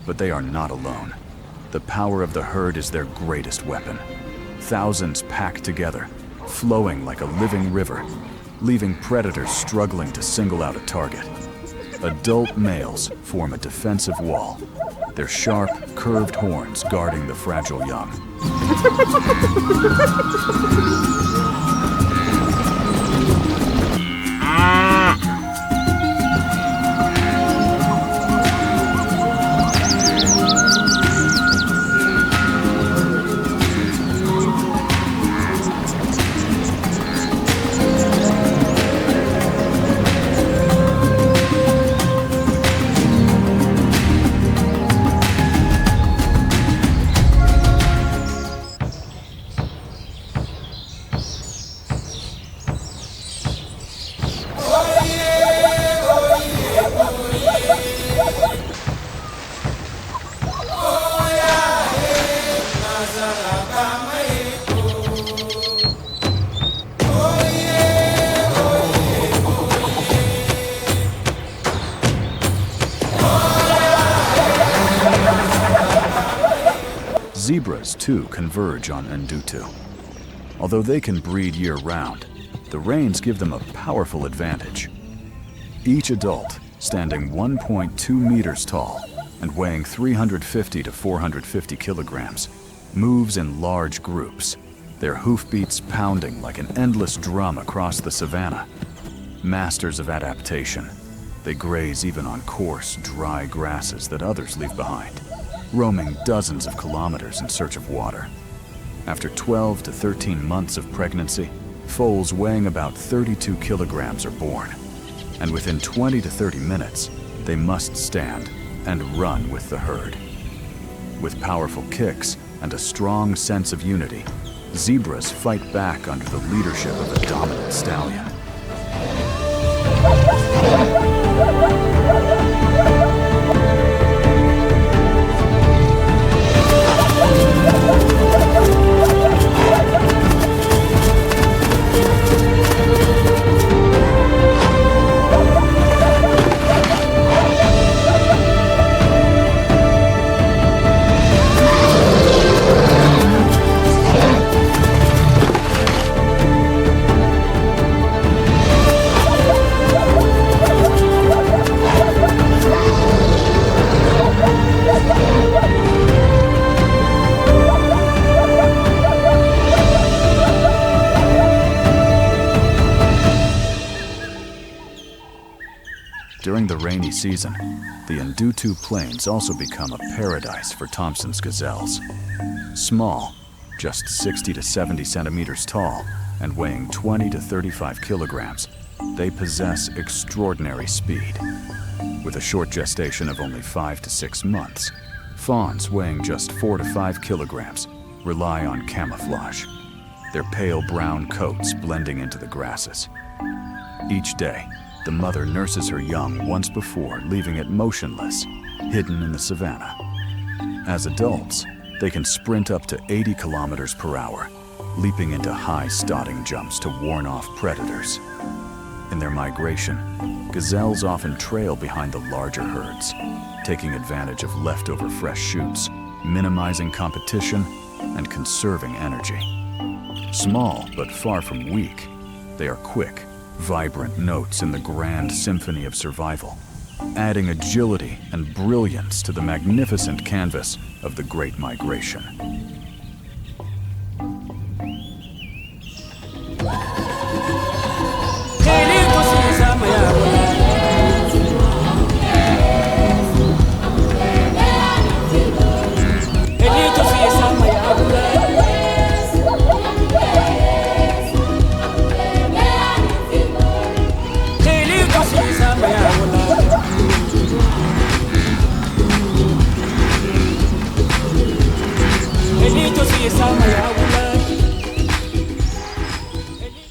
But they are not alone. The power of the herd is their greatest weapon. Thousands packed together, flowing like a living river, leaving predators struggling to single out a target. Adult males form a defensive wall, their sharp, curved horns guarding the fragile young. Zebras, too, converge on Ndutu. Although they can breed year-round, the rains give them a powerful advantage. Each adult, standing 1.2 meters tall and weighing 350 to 450 kilograms, moves in large groups, their hoofbeats pounding like an endless drum across the savanna. Masters of adaptation, they graze even on coarse, dry grasses that others leave behind, roaming dozens of kilometers in search of water. After 12 to 13 months of pregnancy, foals weighing about 32 kilograms are born. And within 20 to 30 minutes, they must stand and run with the herd. With powerful kicks and a strong sense of unity, zebras fight back under the leadership of a dominant stallion. During the rainy season, the Ndutu Plains also become a paradise for Thompson's gazelles. Small, just 60 to 70 centimeters tall, and weighing 20 to 35 kilograms, they possess extraordinary speed. With a short gestation of only 5 to 6 months, fawns weighing just 4 to 5 kilograms rely on camouflage, their pale brown coats blending into the grasses. Each day, the mother nurses her young once before leaving it motionless, hidden in the savanna. As adults, They can sprint up to 80 kilometers per hour, leaping into high starting jumps to warn off predators. In their migration, gazelles often trail behind the larger herds, taking advantage of leftover fresh shoots, minimizing competition and conserving energy. Small but far from weak, they are quick, vibrant notes in the grand symphony of survival, adding agility and brilliance to the magnificent canvas of the Great Migration.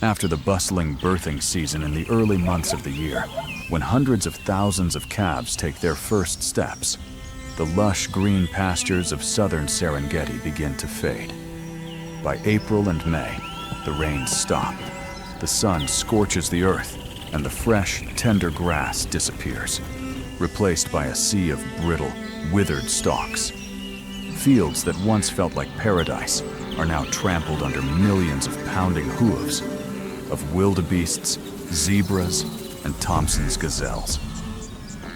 After the bustling birthing season in the early months of the year, when hundreds of thousands of calves take their first steps, the lush green pastures of southern Serengeti begin to fade. By April and May, the rains stop, the sun scorches the earth, and the fresh, tender grass disappears, replaced by a sea of brittle, withered stalks. Fields that once felt like paradise are now trampled under millions of pounding hooves of wildebeests, zebras, and Thompson's gazelles.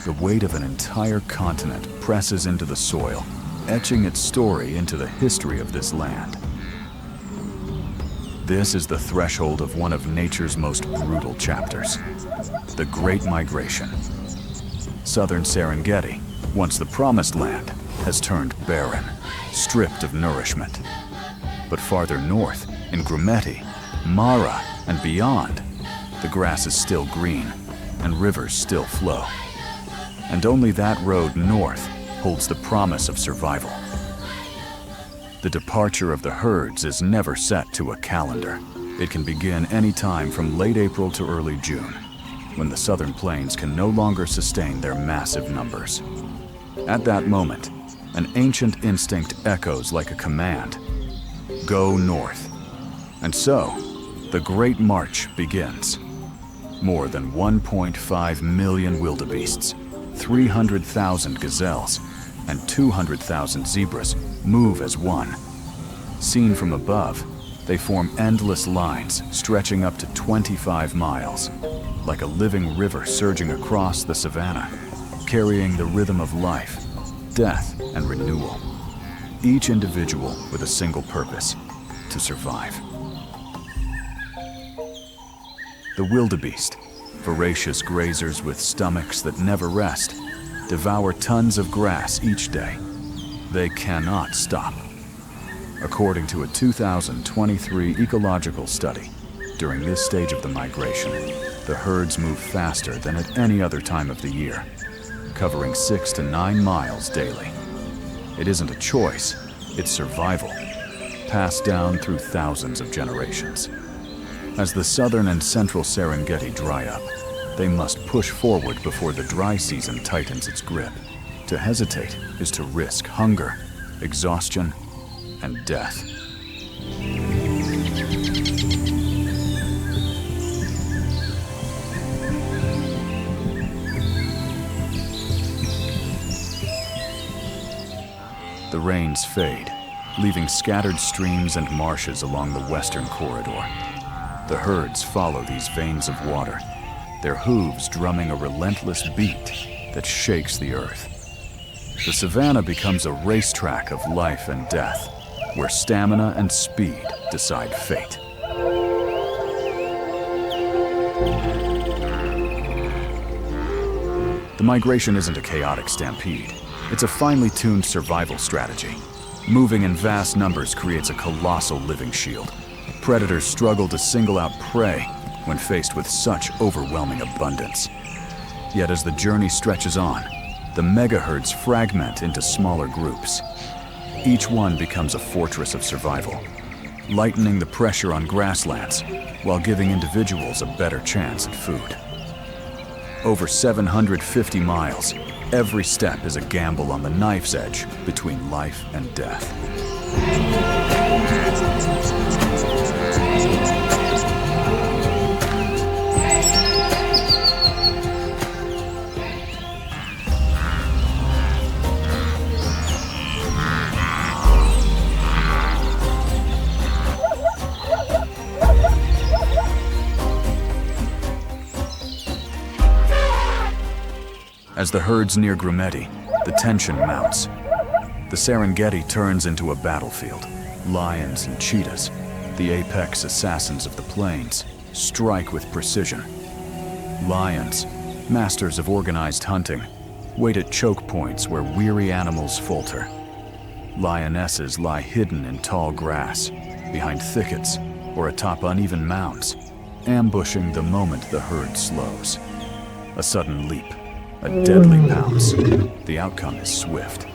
The weight of an entire continent presses into the soil, etching its story into the history of this land. This is the threshold of one of nature's most brutal chapters, the Great Migration. Southern Serengeti, once the promised land, has turned barren, stripped of nourishment. But farther north, in Grumeti, Mara, and beyond, the grass is still green and rivers still flow. And only that road north holds the promise of survival. The departure of the herds is never set to a calendar. It can begin any time from late April to early June, when the southern plains can no longer sustain their massive numbers. At that moment, an ancient instinct echoes like a command: go north. And so, the Great March begins. More than 1.5 million wildebeests, 300,000 gazelles, and 200,000 zebras move as one. Seen from above, they form endless lines stretching up to 25 miles, like a living river surging across the savanna, carrying the rhythm of life, death, and renewal. Each individual with a single purpose: to survive. The wildebeest, voracious grazers with stomachs that never rest, devour tons of grass each day. They cannot stop. According to a 2023 ecological study, during this stage of the migration, the herds move faster than at any other time of the year, covering 6 to 9 miles daily. It isn't a choice, it's survival, passed down through thousands of generations. As the southern and central Serengeti dry up, they must push forward before the dry season tightens its grip. To hesitate is to risk hunger, exhaustion, and death. The rains fade, leaving scattered streams and marshes along the western corridor. The herds follow these veins of water, their hooves drumming a relentless beat that shakes the earth. The savanna becomes a racetrack of life and death, where stamina and speed decide fate. The migration isn't a chaotic stampede. It's a finely tuned survival strategy. Moving in vast numbers creates a colossal living shield. Predators struggle to single out prey when faced with such overwhelming abundance. Yet as the journey stretches on, the megaherds fragment into smaller groups. Each one becomes a fortress of survival, lightening the pressure on grasslands while giving individuals a better chance at food. Over 750 miles, every step is a gamble on the knife's edge between life and death. As the herds near Grumeti, the tension mounts. The Serengeti turns into a battlefield. Lions and cheetahs, the apex assassins of the plains, strike with precision. Lions, masters of organized hunting, wait at choke points where weary animals falter. Lionesses lie hidden in tall grass, behind thickets, or atop uneven mounds, ambushing the moment the herd slows. A sudden leap, a deadly pounce. The outcome is swift.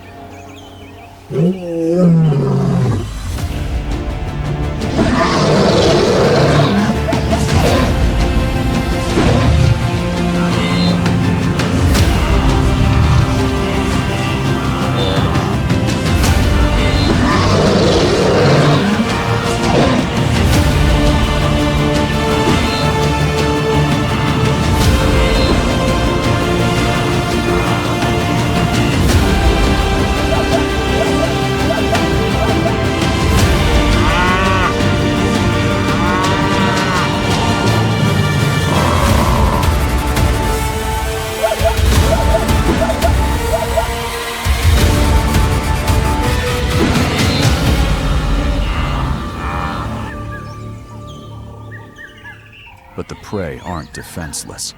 But the prey aren't defenseless.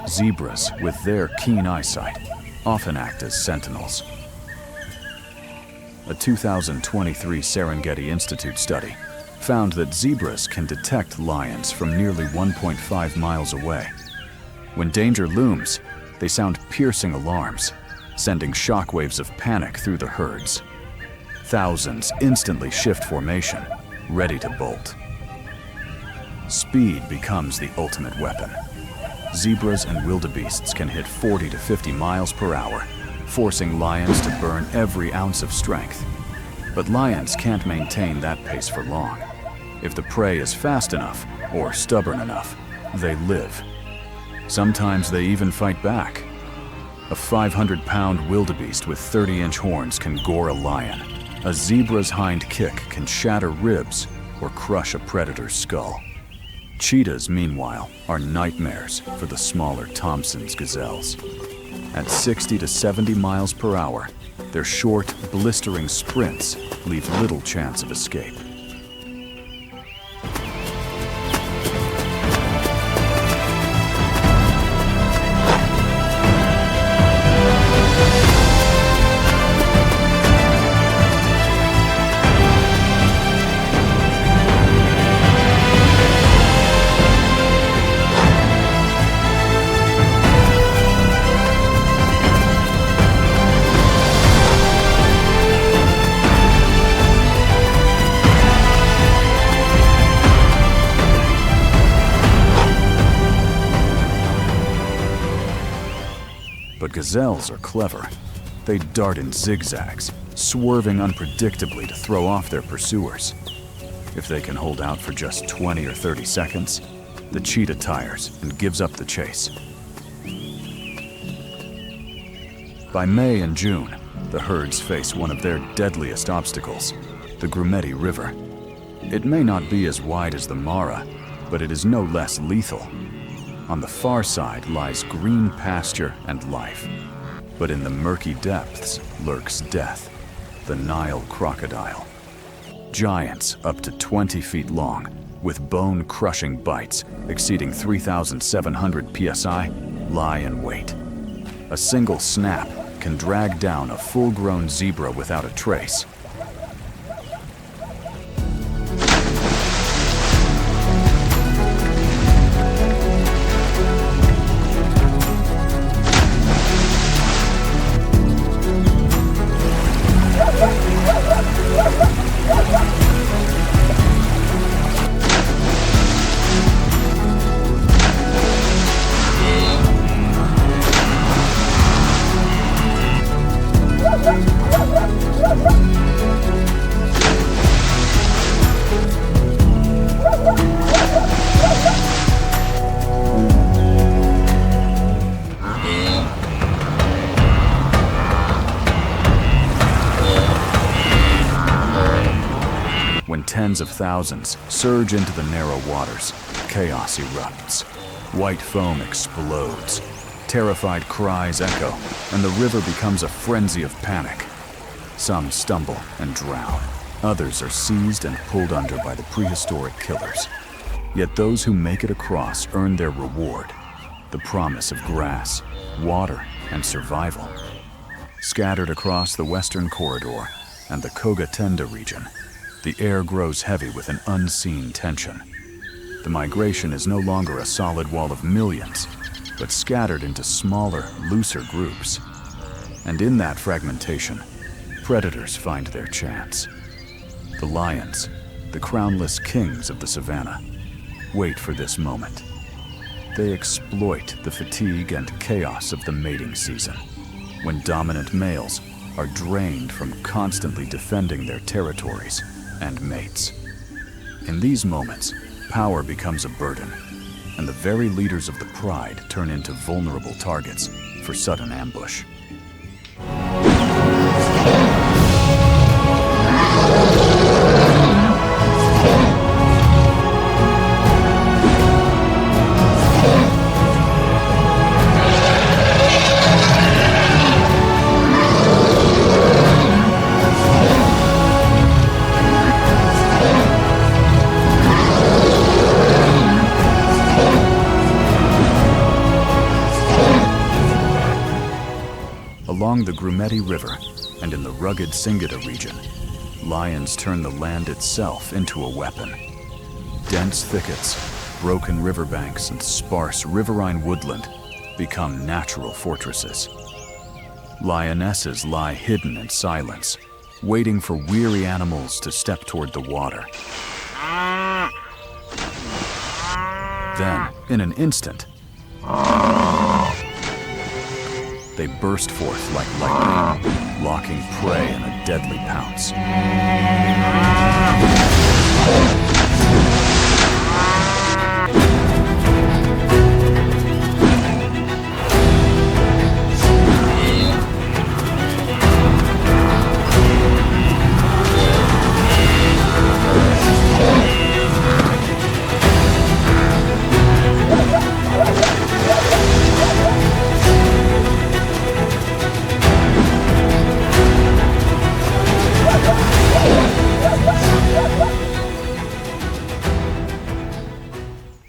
Zebras, with their keen eyesight, often act as sentinels. A 2023 Serengeti Institute study found that zebras can detect lions from nearly 1.5 miles away. When danger looms, they sound piercing alarms, sending shockwaves of panic through the herds. Thousands instantly shift formation, ready to bolt. Speed becomes the ultimate weapon. Zebras and wildebeests can hit 40 to 50 miles per hour, forcing lions to burn every ounce of strength. But lions can't maintain that pace for long. If the prey is fast enough or stubborn enough, they live. Sometimes they even fight back. A 500-pound wildebeest with 30-inch horns can gore a lion. A zebra's hind kick can shatter ribs or crush a predator's skull. Cheetahs, meanwhile, are nightmares for the smaller Thompson's gazelles. At 60 to 70 miles per hour, their short, blistering sprints leave little chance of escape. But gazelles are clever. They dart in zigzags, swerving unpredictably to throw off their pursuers. If they can hold out for just 20 or 30 seconds, the cheetah tires and gives up the chase. By May and June, the herds face one of their deadliest obstacles, the Grumeti River. It may not be as wide as the Mara, but it is no less lethal. On the far side lies green pasture and life. But in the murky depths lurks death, the Nile crocodile. Giants up to 20 feet long, with bone-crushing bites exceeding 3,700 psi, lie in wait. A single snap can drag down a full-grown zebra without a trace. tens of thousands surge into the narrow waters, chaos erupts. White foam explodes. Terrified cries echo, and the river becomes a frenzy of panic. Some stumble and drown. Others are seized and pulled under by the prehistoric killers. Yet those who make it across earn their reward, the promise of grass, water, and survival. Scattered across the western corridor and the Kogatenda region, the air grows heavy with an unseen tension. The migration is no longer a solid wall of millions, but scattered into smaller, looser groups. And in that fragmentation, predators find their chance. The lions, the crownless kings of the savannah, wait for this moment. They exploit the fatigue and chaos of the mating season, when dominant males are drained from constantly defending their territories and mates. In these moments, power becomes a burden, and the very leaders of the pride turn into vulnerable targets for sudden ambush. Along the Grumeti River and in the rugged Singida region, lions turn the land itself into a weapon. Dense thickets, broken riverbanks, and sparse riverine woodland become natural fortresses. Lionesses lie hidden in silence, waiting for weary animals to step toward the water. Then, in an instant, they burst forth like lightning, locking prey in a deadly pounce.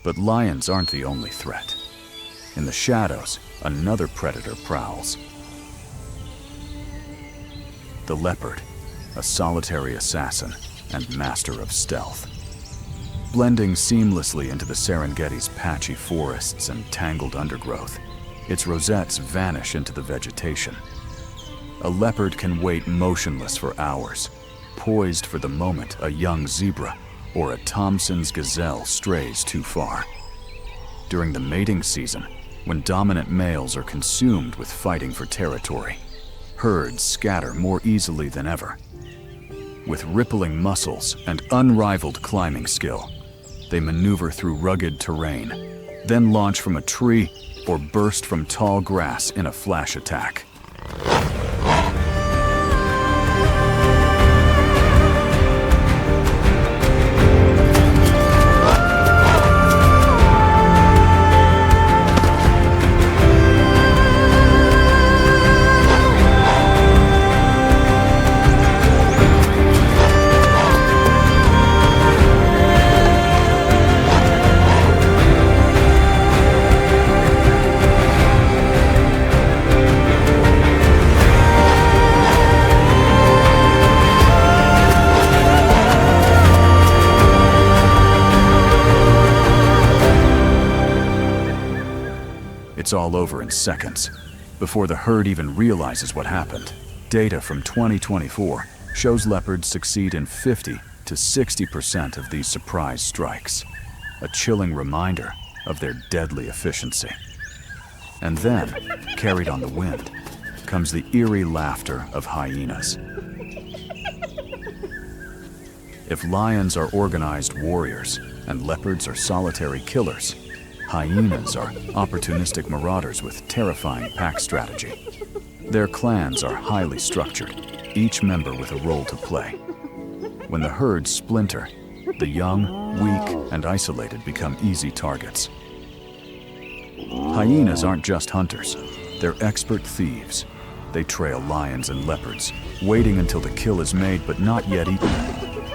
But lions aren't the only threat. In the shadows, another predator prowls. The leopard, a solitary assassin and master of stealth. Blending seamlessly into the Serengeti's patchy forests and tangled undergrowth, its rosettes vanish into the vegetation. A leopard can wait motionless for hours, poised for the moment a young zebra or a Thompson's gazelle strays too far. During the mating season, when dominant males are consumed with fighting for territory, herds scatter more easily than ever. With rippling muscles and unrivaled climbing skill, they maneuver through rugged terrain, then launch from a tree or burst from tall grass in a flash attack. It's all over in seconds, before the herd even realizes what happened. Data from 2024 shows leopards succeed in 50 to 60% of these surprise strikes, a chilling reminder of their deadly efficiency. And then, carried on the wind, comes the eerie laughter of hyenas. If lions are organized warriors and leopards are solitary killers, hyenas are opportunistic marauders with terrifying pack strategy. Their clans are highly structured, each member with a role to play. When the herds splinter, The young, weak, and isolated become easy targets. Hyenas aren't just hunters. They're expert thieves. They trail lions and leopards, waiting until the kill is made but not yet eaten,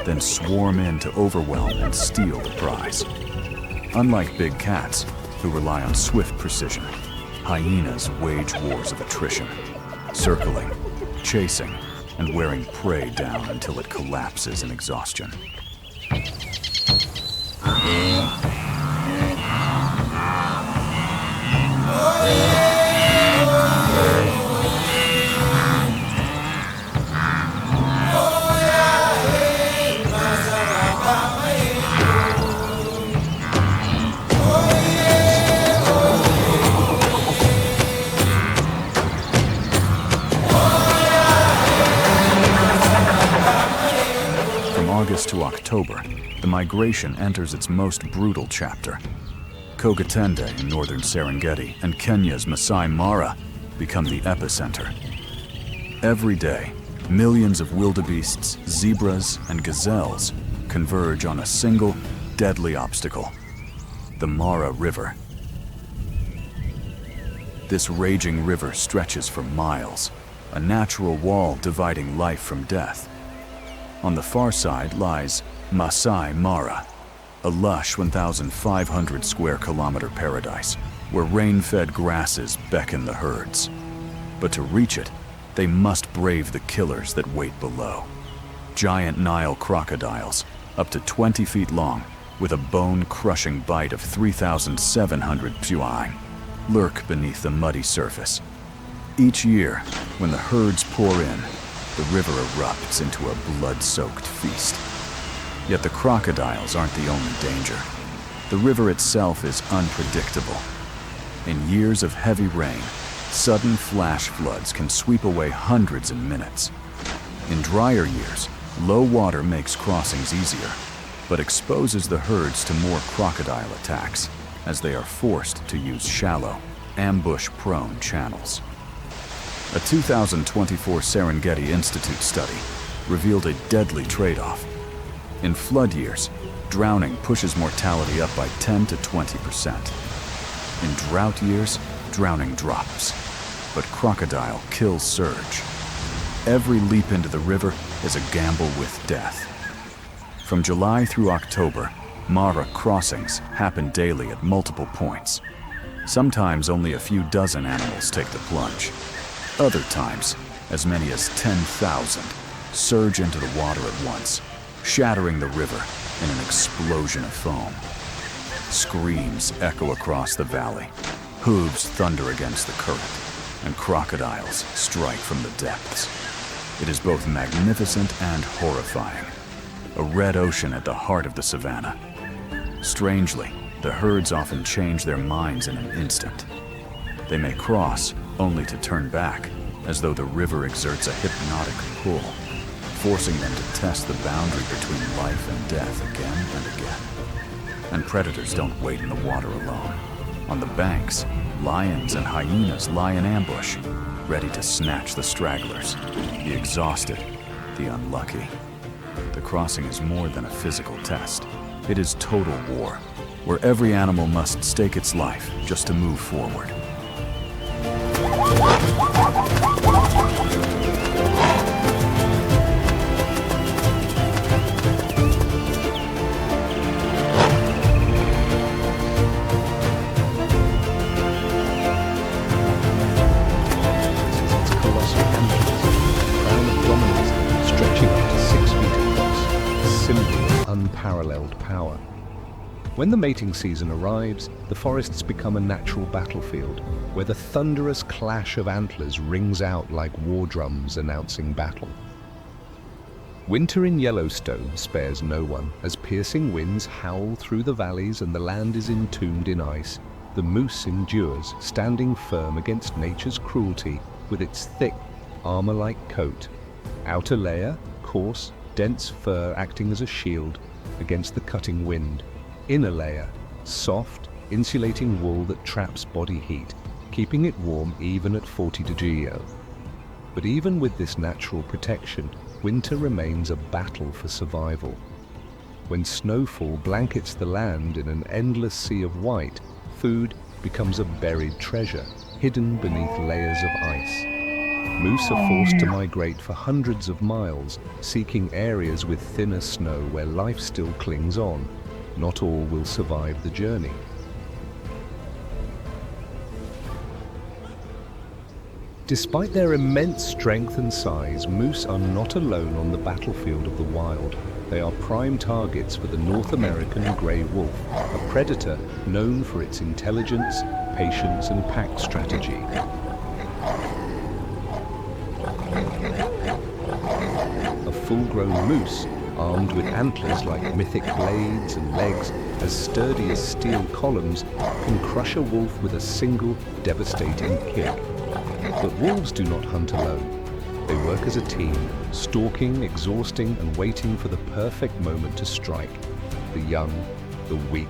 then swarm in to overwhelm and steal the prize. Unlike big cats, who rely on swift precision, hyenas wage wars of attrition, circling, chasing, and wearing prey down until it collapses in exhaustion. August to October, the migration enters its most brutal chapter. Kogatende in northern Serengeti and Kenya's Masai Mara become the epicenter. Every day, millions of wildebeests, zebras, and gazelles converge on a single, deadly obstacle: the Mara River. This raging river stretches for miles, a natural wall dividing life from death. On the far side lies Masai Mara, a lush 1,500 square kilometer paradise where rain-fed grasses beckon the herds. But to reach it, they must brave the killers that wait below. Giant Nile crocodiles, up to 20 feet long, with a bone-crushing bite of 3,700 psuai, lurk beneath the muddy surface. Each year, when the herds pour in, the river erupts into a blood-soaked feast. Yet the crocodiles aren't the only danger. The river itself is unpredictable. In years of heavy rain, sudden flash floods can sweep away hundreds in minutes. In drier years, low water makes crossings easier, but exposes the herds to more crocodile attacks, as they are forced to use shallow, ambush-prone channels. A 2024 Serengeti Institute study revealed a deadly trade-off. In flood years, drowning pushes mortality up by 10 to 20%. In drought years, drowning drops, but crocodile kills surge. Every leap into the river is a gamble with death. From July through October, Mara crossings happen daily at multiple points. Sometimes only a few dozen animals take the plunge. Other times, as many as 10,000 surge into the water at once, shattering the river in an explosion of foam. Screams echo across the valley, hooves thunder against the current, and crocodiles strike from the depths. It is both magnificent and horrifying, a red ocean at the heart of the savannah. Strangely, the herds often change their minds in an instant. They may cross only to turn back, as though the river exerts a hypnotic pull, forcing them to test the boundary between life and death again and again. And predators don't wait in the water alone. On the banks, lions and hyenas lie in ambush, ready to snatch the stragglers, the exhausted, the unlucky. The crossing is more than a physical test. It is total war, where every animal must stake its life just to move forward. Unparalleled power. When the mating season arrives, the forests become a natural battlefield, where the thunderous clash of antlers rings out like war drums announcing battle. Winter in Yellowstone spares no one, as piercing winds howl through the valleys and the land is entombed in ice. The moose endures, standing firm against nature's cruelty with its thick, armor-like coat. Outer layer, coarse, dense fur acting as a shield against the cutting wind. Inner layer, soft, insulating wool that traps body heat, keeping it warm even at 40 degrees. But even with this natural protection, winter remains a battle for survival. When snowfall blankets the land in an endless sea of white, food becomes a buried treasure, hidden beneath layers of ice. Moose are forced to migrate for hundreds of miles, seeking areas with thinner snow where life still clings on. Not all will survive the journey. Despite their immense strength and size, moose are not alone on the battlefield of the wild. They are prime targets for the North American grey wolf, a predator known for its intelligence, patience, and pack strategy. A full-grown moose, armed with antlers like mythic blades and legs as sturdy as steel columns, can crush a wolf with a single devastating kick. But wolves do not hunt alone. They work as a team, stalking, exhausting, and waiting for the perfect moment to strike. The young, the weak,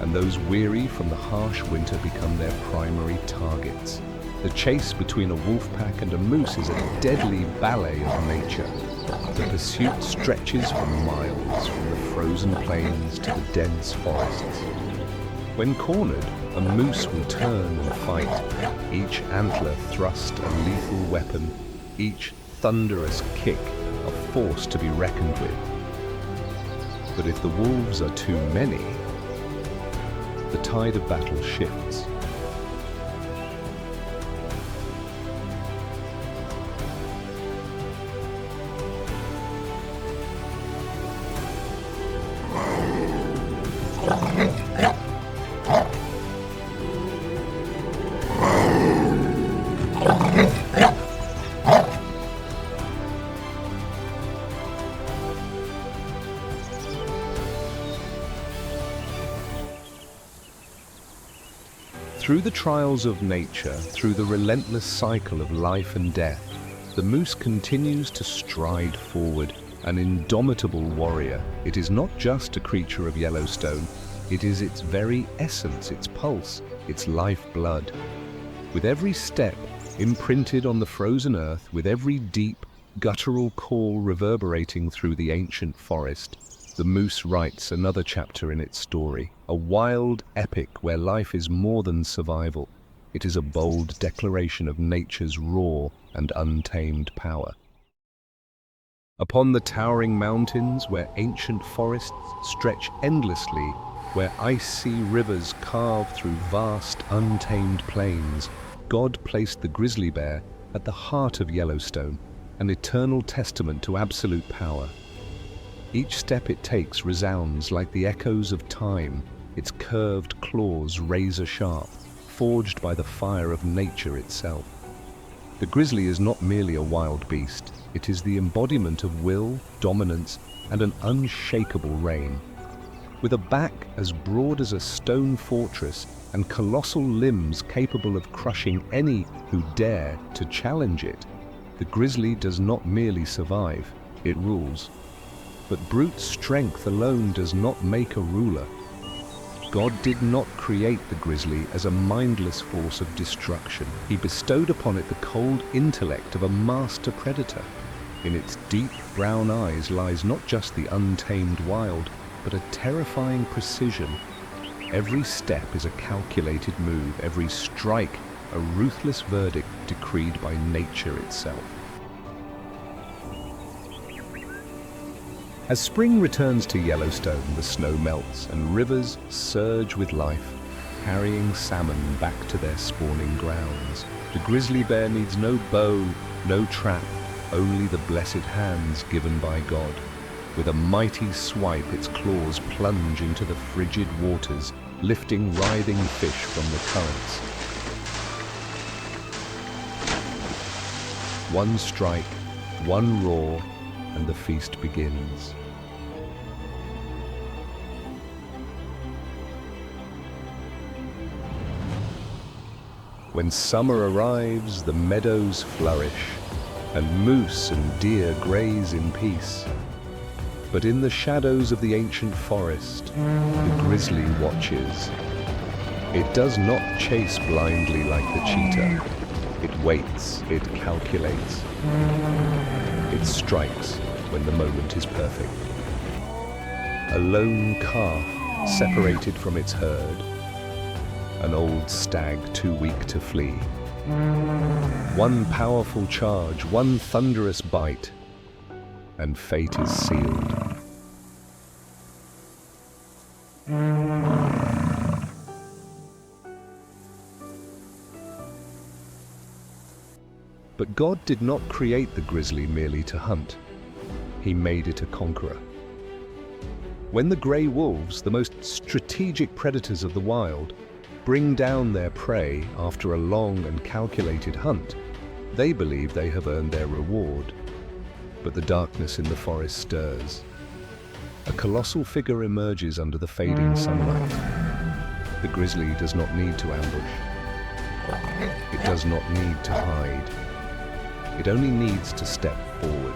and those weary from the harsh winter become their primary targets. The chase between a wolf pack and a moose is a deadly ballet of nature. The pursuit stretches for miles, from the frozen plains to the dense forests. When cornered, a moose will turn and fight, each antler thrust a lethal weapon, each thunderous kick a force to be reckoned with. But if the wolves are too many, the tide of battle shifts. Through the trials of nature, through the relentless cycle of life and death, the moose continues to stride forward, an indomitable warrior. It is not just a creature of Yellowstone, it is its very essence, its pulse, its lifeblood. With every step imprinted on the frozen earth, with every deep, guttural call reverberating through the ancient forest, the moose writes another chapter in its story, a wild epic where life is more than survival. It is a bold declaration of nature's raw and untamed power. Upon the towering mountains where ancient forests stretch endlessly, where icy rivers carve through vast, untamed plains, God placed the grizzly bear at the heart of Yellowstone, an eternal testament to absolute power. Each step it takes resounds like the echoes of time, its curved claws razor-sharp, forged by the fire of nature itself. The grizzly is not merely a wild beast, it is the embodiment of will, dominance, and an unshakable reign. With a back as broad as a stone fortress and colossal limbs capable of crushing any who dare to challenge it, the grizzly does not merely survive, it rules. But brute strength alone does not make a ruler. God did not create the grizzly as a mindless force of destruction. He bestowed upon it the cold intellect of a master predator. In its deep brown eyes lies not just the untamed wild, but a terrifying precision. Every step is a calculated move, every strike a ruthless verdict decreed by nature itself. As spring returns to Yellowstone, the snow melts and rivers surge with life, carrying salmon back to their spawning grounds. The grizzly bear needs no bow, no trap, only the blessed hands given by God. With a mighty swipe, its claws plunge into the frigid waters, lifting writhing fish from the currents. One strike, one roar, and the feast begins. When summer arrives, the meadows flourish, and moose and deer graze in peace. But in the shadows of the ancient forest, the grizzly watches. It does not chase blindly like the cheetah. It waits, it calculates. It strikes when the moment is perfect. a lone calf separated from its herd, an old stag too weak to flee. One powerful charge, one thunderous bite, and fate is sealed. But God did not create the grizzly merely to hunt. He made it a conqueror. When the grey wolves, the most strategic predators of the wild, bring down their prey after a long and calculated hunt, they believe they have earned their reward. But the darkness in the forest stirs. A colossal figure emerges under the fading sunlight. The grizzly does not need to ambush. It does not need to hide. It only needs to step forward.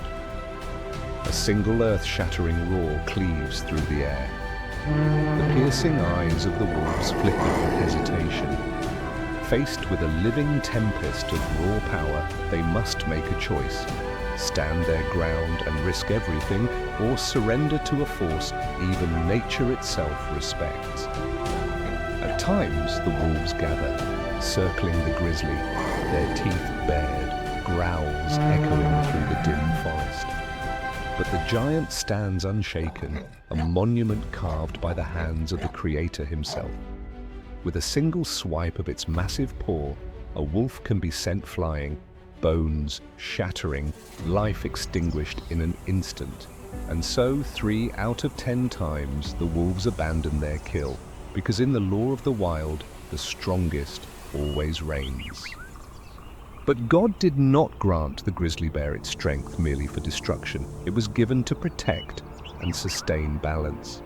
A single earth-shattering roar cleaves through the air. The piercing eyes of the wolves flicker with hesitation. Faced with a living tempest of raw power, they must make a choice. Stand their ground and risk everything, or surrender to a force even nature itself respects. At times, the wolves gather, circling the grizzly, their teeth bared, growls echoing through the dim forest. But the giant stands unshaken, a monument carved by the hands of the Creator himself. With a single swipe of its massive paw, a wolf can be sent flying, bones shattering, life extinguished in an instant. And so 3 out of 10 times the wolves abandon their kill, because in the law of the wild, the strongest always reigns. But God did not grant the grizzly bear its strength merely for destruction. It was given to protect and sustain balance.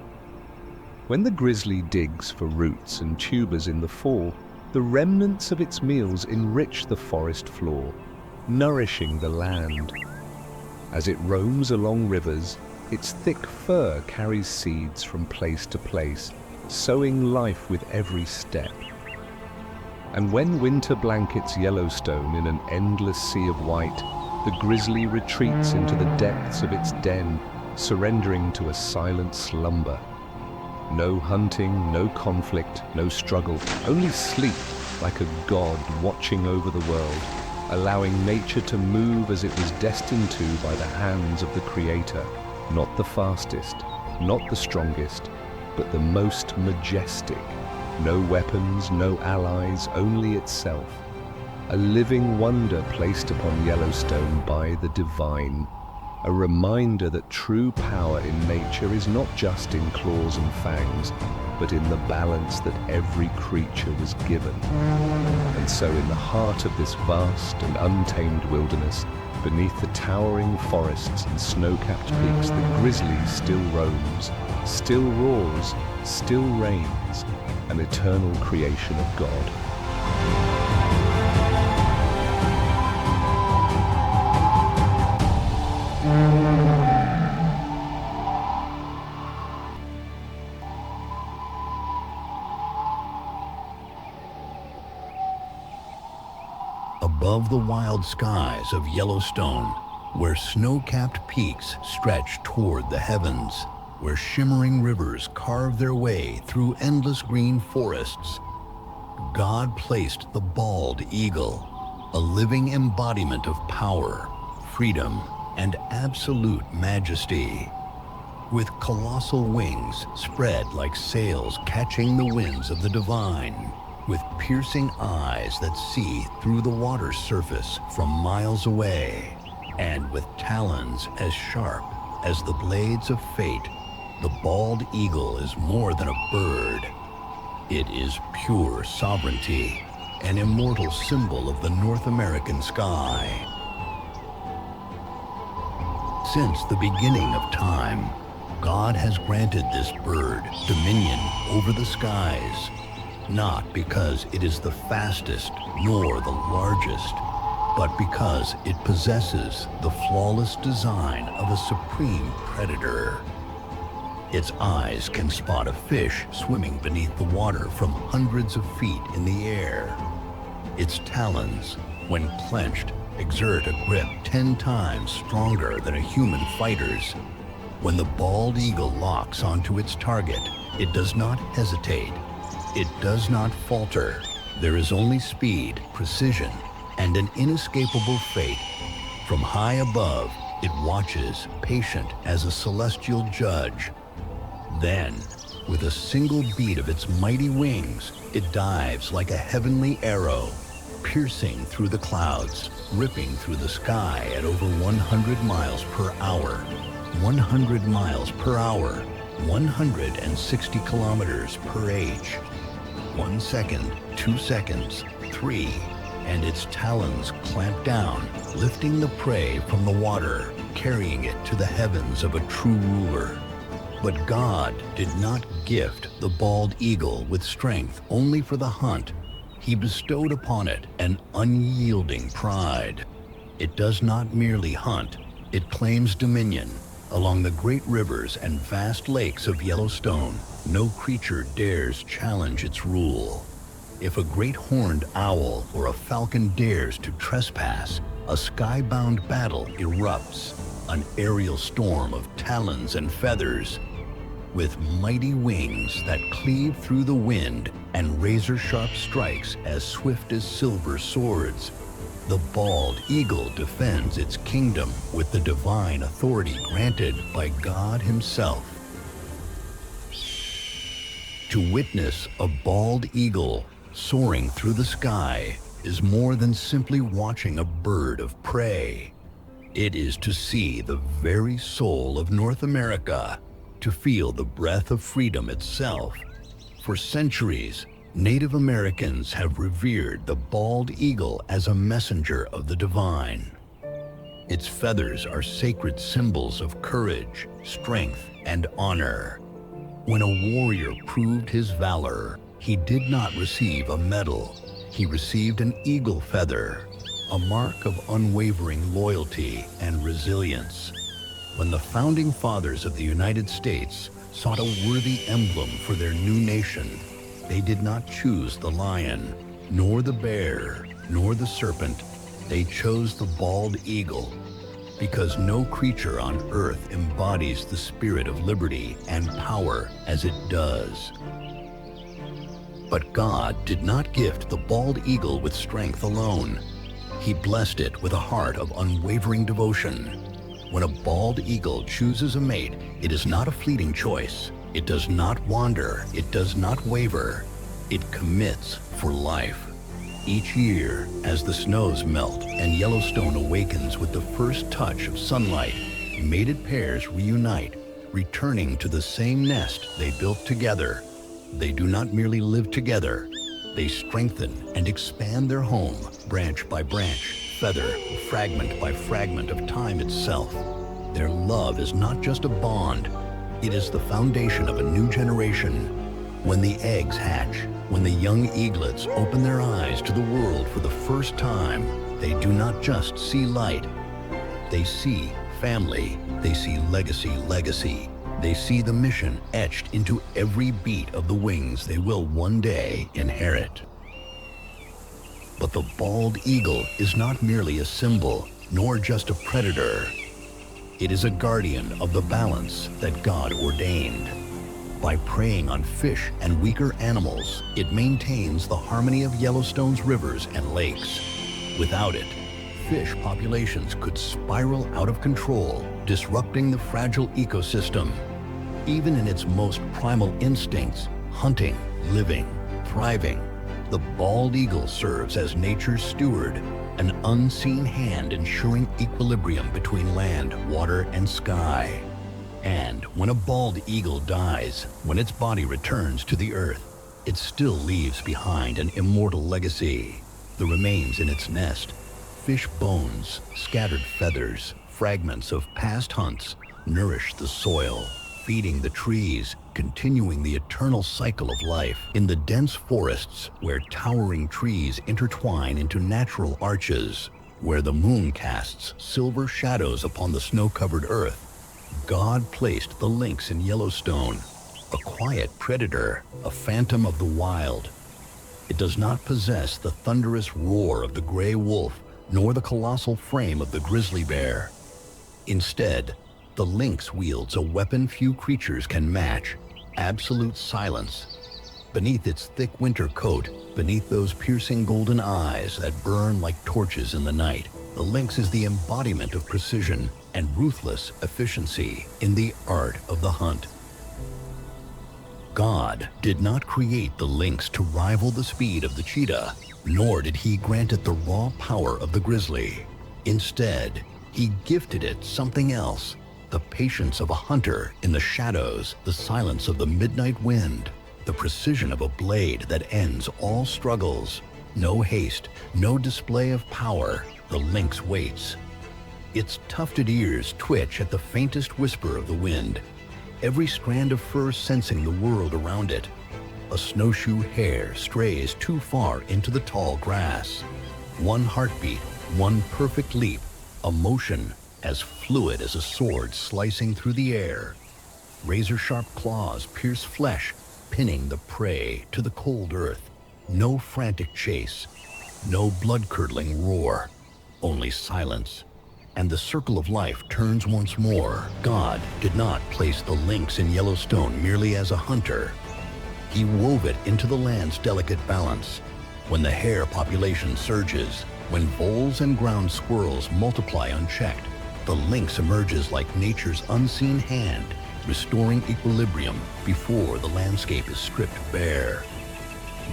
When the grizzly digs for roots and tubers in the fall, the remnants of its meals enrich the forest floor, nourishing the land. As it roams along rivers, its thick fur carries seeds from place to place, sowing life with every step. And when winter blankets Yellowstone in an endless sea of white, the grizzly retreats into the depths of its den, surrendering to a silent slumber. No hunting, no conflict, no struggle, only sleep like a god watching over the world, allowing nature to move as it was destined to by the hands of the Creator. Not the fastest, not the strongest, but the most majestic. No weapons, no allies, only itself. A living wonder placed upon Yellowstone by the divine. A reminder that true power in nature is not just in claws and fangs, but in the balance that every creature was given. And so in the heart of this vast and untamed wilderness, beneath the towering forests and snow-capped peaks, the grizzly still roams, still roars, still reigns, an eternal creation of God. Above the wild skies of Yellowstone, where snow-capped peaks stretch toward the heavens, where shimmering rivers carve their way through endless green forests, God placed the bald eagle, a living embodiment of power, freedom, and absolute majesty. With colossal wings spread like sails catching the winds of the divine, with piercing eyes that see through the water's surface from miles away, and with talons as sharp as the blades of fate, the bald eagle is more than a bird. It is pure sovereignty, an immortal symbol of the North American sky. Since the beginning of time, God has granted this bird dominion over the skies, not because it is the fastest nor the largest, but because it possesses the flawless design of a supreme predator. Its eyes can spot a fish swimming beneath the water from hundreds of feet in the air. Its talons, when clenched, exert a grip 10 times stronger than a human fighter's. When the bald eagle locks onto its target, it does not hesitate. It does not falter. There is only speed, precision, and an inescapable fate. From high above, it watches, patient as a celestial judge. Then, with a single beat of its mighty wings, it dives like a heavenly arrow, piercing through the clouds, ripping through the sky at over 100 miles per hour. 100 miles per hour, 160 kilometers per h. 1 second, 2 seconds, 3, and its talons clamp down, lifting the prey from the water, carrying it to the heavens of a true ruler. But God did not gift the bald eagle with strength only for the hunt. He bestowed upon it an unyielding pride. It does not merely hunt, it claims dominion. Along the great rivers and vast lakes of Yellowstone, no creature dares challenge its rule. If a great horned owl or a falcon dares to trespass, a skybound battle erupts, an aerial storm of talons and feathers. With mighty wings that cleave through the wind and razor-sharp strikes as swift as silver swords, the bald eagle defends its kingdom with the divine authority granted by God Himself. To witness a bald eagle soaring through the sky is more than simply watching a bird of prey. It is to see the very soul of North America, to feel the breath of freedom itself. For centuries, Native Americans have revered the bald eagle as a messenger of the divine. Its feathers are sacred symbols of courage, strength, and honor. When a warrior proved his valor, he did not receive a medal. He received an eagle feather, a mark of unwavering loyalty and resilience. When the founding fathers of the United States sought a worthy emblem for their new nation, they did not choose the lion, nor the bear, nor the serpent. They chose the bald eagle, because no creature on earth embodies the spirit of liberty and power as it does. But God did not gift the bald eagle with strength alone. He blessed it with a heart of unwavering devotion. When a bald eagle chooses a mate, it is not a fleeting choice. It does not wander. It does not waver. It commits for life. Each year, as the snows melt and Yellowstone awakens with the first touch of sunlight, mated pairs reunite, returning to the same nest they built together. They do not merely live together. They strengthen and expand their home, branch by branch, feather, fragment by fragment of time itself. Their love is not just a bond, it is the foundation of a new generation. When the eggs hatch, when the young eaglets open their eyes to the world for the first time, they do not just see light. They see family, they see legacy. They see the mission etched into every beat of the wings they will one day inherit. But the bald eagle is not merely a symbol, nor just a predator. It is a guardian of the balance that God ordained. By preying on fish and weaker animals, it maintains the harmony of Yellowstone's rivers and lakes. Without it, fish populations could spiral out of control, disrupting the fragile ecosystem. Even in its most primal instincts, hunting, living, thriving, the bald eagle serves as nature's steward, an unseen hand ensuring equilibrium between land, water, and sky. And when a bald eagle dies, when its body returns to the earth, it still leaves behind an immortal legacy. The remains in its nest, fish bones, scattered feathers, fragments of past hunts, nourish the soil, feeding the trees, continuing the eternal cycle of life. In the dense forests where towering trees intertwine into natural arches, where the moon casts silver shadows upon the snow-covered earth, God placed the lynx in Yellowstone, a quiet predator, a phantom of the wild. It does not possess the thunderous roar of the gray wolf, nor the colossal frame of the grizzly bear. Instead, The lynx wields a weapon few creatures can match: absolute silence. Beneath its thick winter coat, beneath those piercing golden eyes that burn like torches in the night, the lynx is the embodiment of precision and ruthless efficiency in the art of the hunt. God did not create the lynx to rival the speed of the cheetah, nor did he grant it the raw power of the grizzly. Instead, he gifted it something else: the patience of a hunter in the shadows, the silence of the midnight wind, the precision of a blade that ends all struggles. No haste, no display of power. The lynx waits. Its tufted ears twitch at the faintest whisper of the wind, every strand of fur sensing the world around it. A snowshoe hare strays too far into the tall grass. One heartbeat, one perfect leap, a motion as fluid as a sword slicing through the air. Razor-sharp claws pierce flesh, pinning the prey to the cold earth. No frantic chase, no blood-curdling roar, only silence. And the circle of life turns once more. God did not place the lynx in Yellowstone merely as a hunter. He wove it into the land's delicate balance. When the hare population surges, when voles and ground squirrels multiply unchecked, the lynx emerges like nature's unseen hand, restoring equilibrium before the landscape is stripped bare.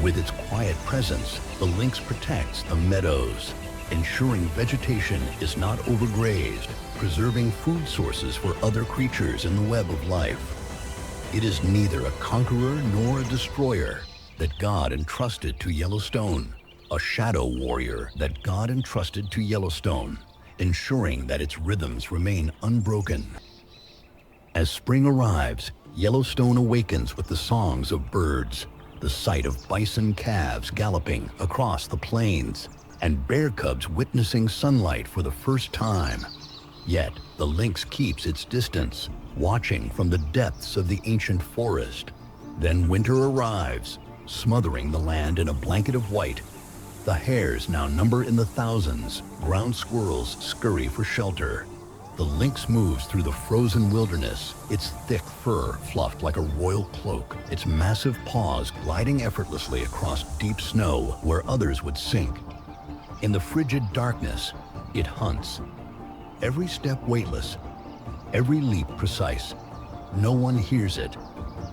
With its quiet presence, the lynx protects the meadows, ensuring vegetation is not overgrazed, preserving food sources for other creatures in the web of life. It is neither a conqueror nor a destroyer that God entrusted to Yellowstone, a shadow warrior that God entrusted to Yellowstone, ensuring that its rhythms remain unbroken. As spring arrives, Yellowstone awakens with the songs of birds, the sight of bison calves galloping across the plains, and bear cubs witnessing sunlight for the first time. Yet, the lynx keeps its distance, watching from the depths of the ancient forest. Then winter arrives, smothering the land in a blanket of white. The hares now number in the thousands. Ground squirrels scurry for shelter. The lynx moves through the frozen wilderness, its thick fur fluffed like a royal cloak, its massive paws gliding effortlessly across deep snow where others would sink. In the frigid darkness, it hunts. Every step weightless, every leap precise. No one hears it.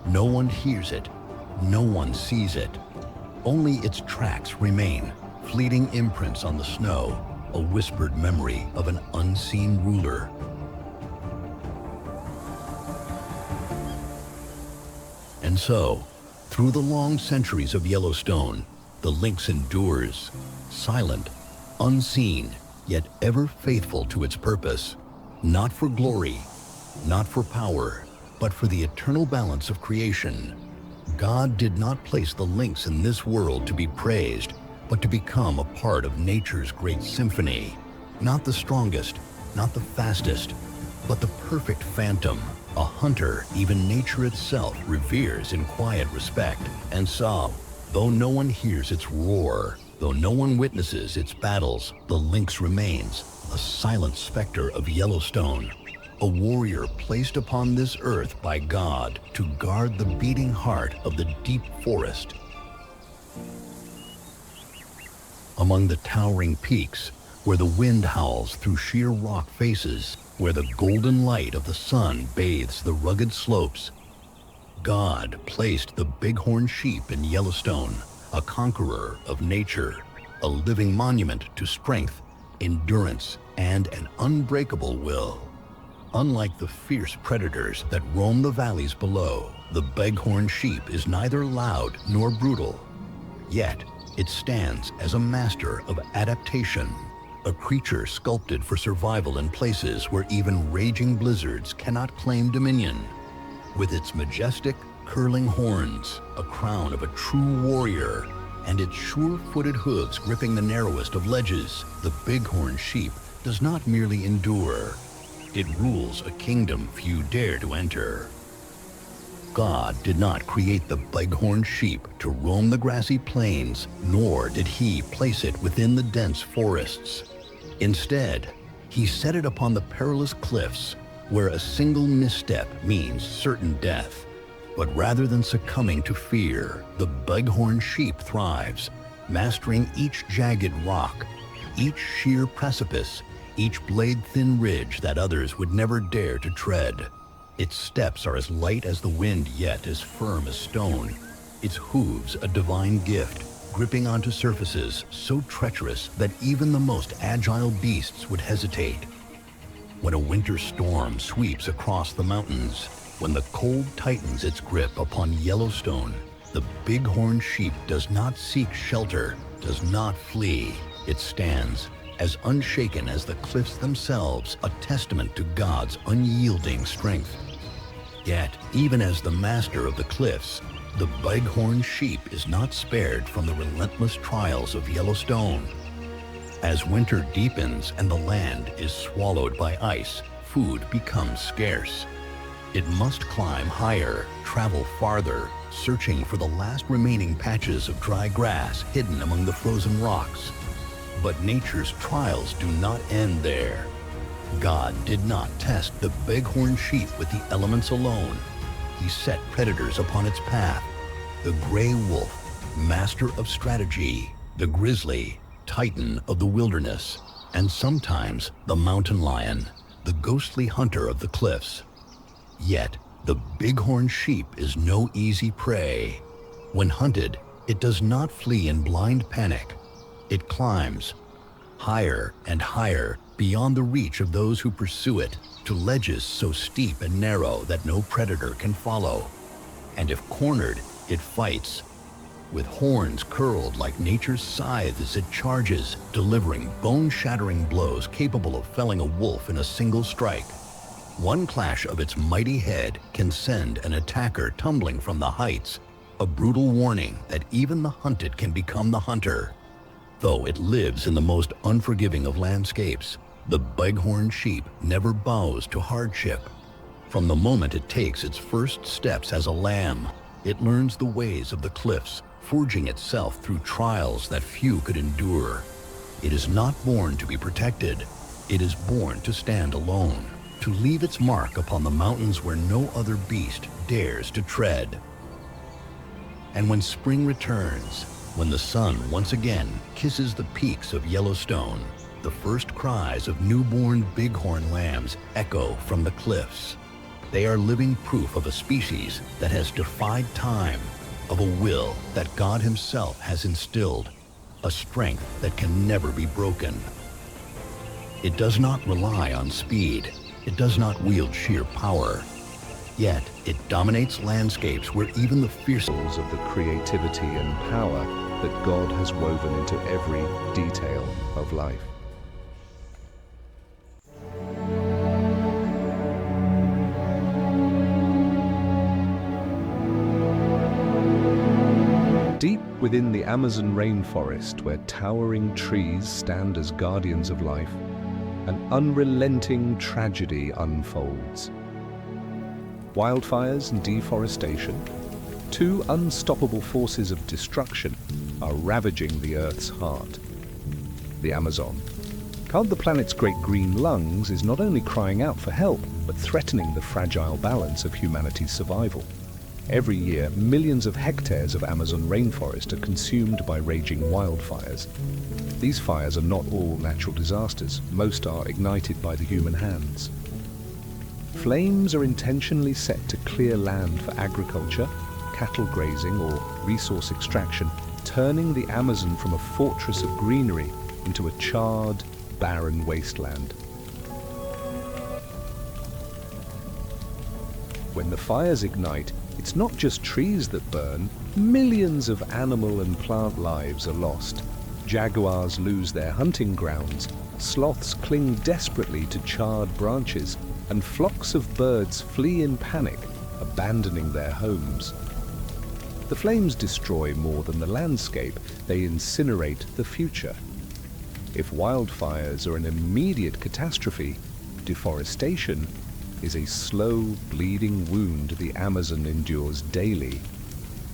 No one hears it. No one sees it. Only its tracks remain, fleeting imprints on the snow, a whispered memory of an unseen ruler. And so, through the long centuries of Yellowstone, the lynx endures, silent, unseen, yet ever faithful to its purpose, not for glory, not for power, but for the eternal balance of creation. God did not place the lynx in this world to be praised, but to become a part of nature's great symphony. Not the strongest, not the fastest, but the perfect phantom, a hunter even nature itself reveres in quiet respect. And so, though no one hears its roar, though no one witnesses its battles, the lynx remains a silent specter of Yellowstone, a warrior placed upon this earth by God to guard the beating heart of the deep forest. Among the towering peaks, where the wind howls through sheer rock faces, where the golden light of the sun bathes the rugged slopes, God placed the bighorn sheep in Yellowstone, a conqueror of nature, a living monument to strength, endurance, and an unbreakable will. Unlike the fierce predators that roam the valleys below, the bighorn sheep is neither loud nor brutal. Yet, it stands as a master of adaptation, a creature sculpted for survival in places where even raging blizzards cannot claim dominion. With its majestic, curling horns, a crown of a true warrior, and its sure-footed hooves gripping the narrowest of ledges, the bighorn sheep does not merely endure. It rules a kingdom few dare to enter. God did not create the bighorn sheep to roam the grassy plains, nor did he place it within the dense forests. Instead, he set it upon the perilous cliffs, where a single misstep means certain death. But rather than succumbing to fear, the bighorn sheep thrives, mastering each jagged rock, each sheer precipice, each blade-thin ridge that others would never dare to tread. Its steps are as light as the wind, yet as firm as stone. Its hooves a divine gift, gripping onto surfaces so treacherous that even the most agile beasts would hesitate. When a winter storm sweeps across the mountains, when the cold tightens its grip upon Yellowstone, the bighorn sheep does not seek shelter, does not flee. It stands, as unshaken as the cliffs themselves, a testament to God's unyielding strength. Yet, even as the master of the cliffs, the bighorn sheep is not spared from the relentless trials of Yellowstone. As winter deepens and the land is swallowed by ice, food becomes scarce. It must climb higher, travel farther, searching for the last remaining patches of dry grass hidden among the frozen rocks. But nature's trials do not end there. God did not test the bighorn sheep with the elements alone. He set predators upon its path. The gray wolf, master of strategy, the grizzly, titan of the wilderness, and sometimes the mountain lion, the ghostly hunter of the cliffs. Yet, the bighorn sheep is no easy prey. When hunted, it does not flee in blind panic. It climbs higher and higher beyond the reach of those who pursue it, to ledges so steep and narrow that no predator can follow. And if cornered, it fights. With horns curled like nature's scythes, it charges, delivering bone-shattering blows capable of felling a wolf in a single strike. One clash of its mighty head can send an attacker tumbling from the heights, a brutal warning that even the hunted can become the hunter. Though it lives in the most unforgiving of landscapes, the bighorn sheep never bows to hardship. From the moment it takes its first steps as a lamb, it learns the ways of the cliffs, forging itself through trials that few could endure. It is not born to be protected. It is born to stand alone, to leave its mark upon the mountains where no other beast dares to tread. And when spring returns, when the sun once again kisses the peaks of Yellowstone, the first cries of newborn bighorn lambs echo from the cliffs. They are living proof of a species that has defied time, of a will that God Himself has instilled, a strength that can never be broken. It does not rely on speed. It does not wield sheer power. Yet, it dominates landscapes where even the fiercest of the creativity and power that God has woven into every detail of life. Deep within the Amazon rainforest, where towering trees stand as guardians of life, an unrelenting tragedy unfolds. Wildfires and deforestation, two unstoppable forces of destruction, are ravaging the Earth's heart. The Amazon, called the planet's great green lungs, is not only crying out for help, but threatening the fragile balance of humanity's survival. Every year, millions of hectares of Amazon rainforest are consumed by raging wildfires. These fires are not all natural disasters. Most are ignited by the human hands. Flames are intentionally set to clear land for agriculture, cattle grazing, or resource extraction, turning the Amazon from a fortress of greenery into a charred, barren wasteland. When the fires ignite, it's not just trees that burn. Millions of animal and plant lives are lost. Jaguars lose their hunting grounds, sloths cling desperately to charred branches, and flocks of birds flee in panic, abandoning their homes. The flames destroy more than the landscape, they incinerate the future. If wildfires are an immediate catastrophe, deforestation is a slow, bleeding wound the Amazon endures daily.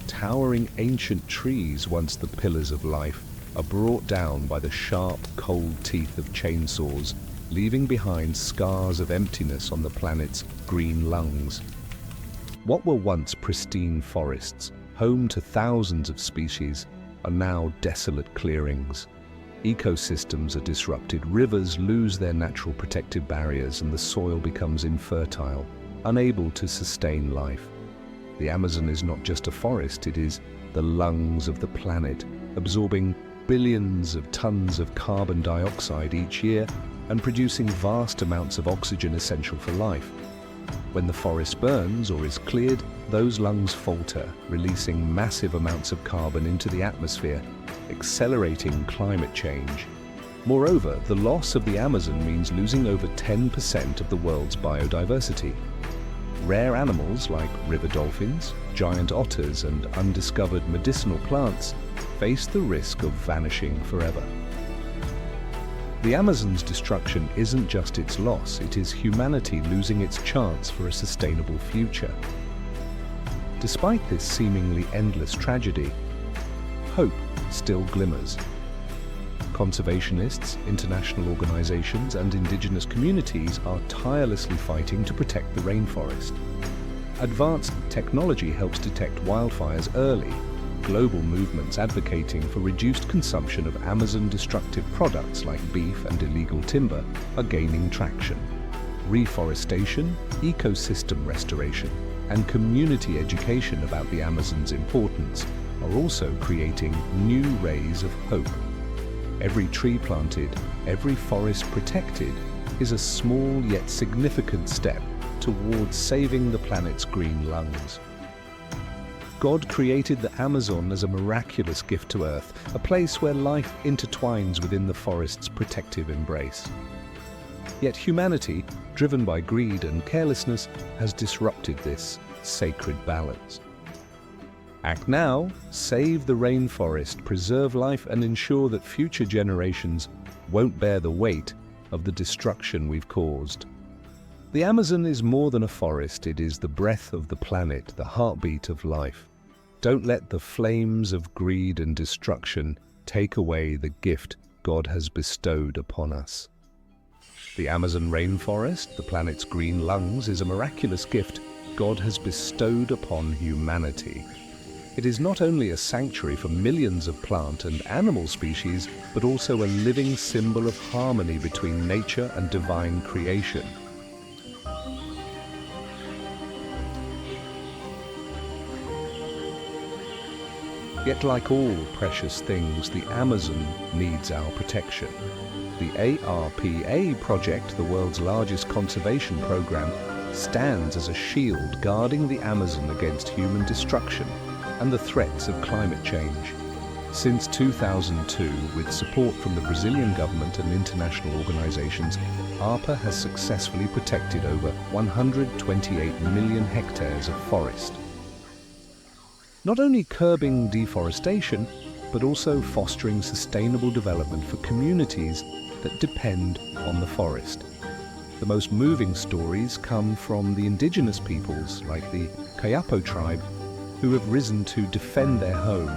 Towering ancient trees, once the pillars of life, are brought down by the sharp, cold teeth of chainsaws, leaving behind scars of emptiness on the planet's green lungs. What were once pristine forests, home to thousands of species, are now desolate clearings. Ecosystems are disrupted, rivers lose their natural protective barriers, and the soil becomes infertile, unable to sustain life. The Amazon is not just a forest, it is the lungs of the planet, absorbing billions of tons of carbon dioxide each year and producing vast amounts of oxygen essential for life. When the forest burns or is cleared, those lungs falter, releasing massive amounts of carbon into the atmosphere, accelerating climate change. Moreover, the loss of the Amazon means losing over 10% of the world's biodiversity. Rare animals like river dolphins, giant otters, and undiscovered medicinal plants face the risk of vanishing forever. The Amazon's destruction isn't just its loss, it is humanity losing its chance for a sustainable future. Despite this seemingly endless tragedy, hope still glimmers. Conservationists, international organizations, and indigenous communities are tirelessly fighting to protect the rainforest. Advanced technology helps detect wildfires early. Global movements advocating for reduced consumption of Amazon-destructive products like beef and illegal timber are gaining traction. Reforestation, ecosystem restoration, and community education about the Amazon's importance are also creating new rays of hope. Every tree planted, every forest protected is a small yet significant step towards saving the planet's green lungs. God created the Amazon as a miraculous gift to Earth, a place where life intertwines within the forest's protective embrace. Yet humanity, driven by greed and carelessness, has disrupted this sacred balance. Act now, save the rainforest, preserve life, and ensure that future generations won't bear the weight of the destruction we've caused. The Amazon is more than a forest, it is the breath of the planet, the heartbeat of life. Don't let the flames of greed and destruction take away the gift God has bestowed upon us. The Amazon rainforest, the planet's green lungs, is a miraculous gift God has bestowed upon humanity. It is not only a sanctuary for millions of plant and animal species, but also a living symbol of harmony between nature and divine creation. Yet like all precious things, the Amazon needs our protection. The ARPA project, the world's largest conservation program, stands as a shield guarding the Amazon against human destruction and the threats of climate change. Since 2002, with support from the Brazilian government and international organizations, ARPA has successfully protected over 128 million hectares of forest. Not only curbing deforestation, but also fostering sustainable development for communities that depend on the forest. The most moving stories come from the indigenous peoples, like the Kayapo tribe, who have risen to defend their home.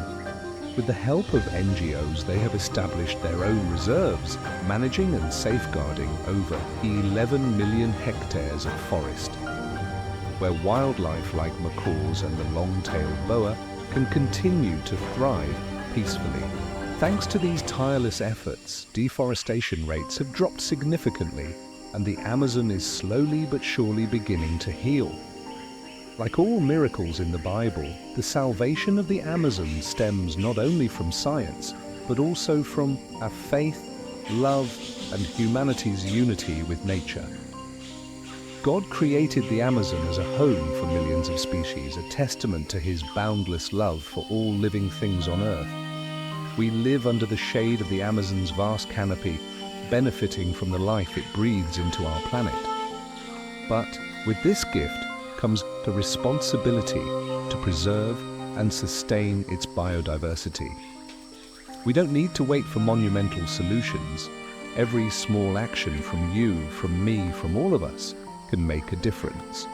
With the help of NGOs, they have established their own reserves, managing and safeguarding over 11 million hectares of forest, where wildlife like macaws and the long-tailed boa can continue to thrive peacefully. Thanks to these tireless efforts, deforestation rates have dropped significantly, and the Amazon is slowly but surely beginning to heal. Like all miracles in the Bible, the salvation of the Amazon stems not only from science, but also from our faith, love, and humanity's unity with nature. God created the Amazon as a home for millions of species, a testament to his boundless love for all living things on Earth. We live under the shade of the Amazon's vast canopy, benefiting from the life it breathes into our planet. But with this gift comes the responsibility to preserve and sustain its biodiversity. We don't need to wait for monumental solutions. Every small action from you, from me, from all of us can make a difference.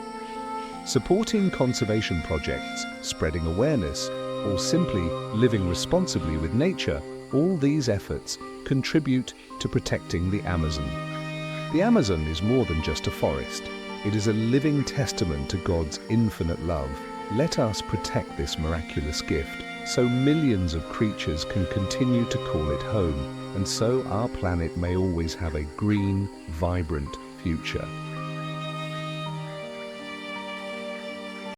Supporting conservation projects, spreading awareness, or simply living responsibly with nature, all these efforts contribute to protecting the Amazon. The Amazon is more than just a forest. It is a living testament to God's infinite love. Let us protect this miraculous gift, so millions of creatures can continue to call it home, and so our planet may always have a green, vibrant future.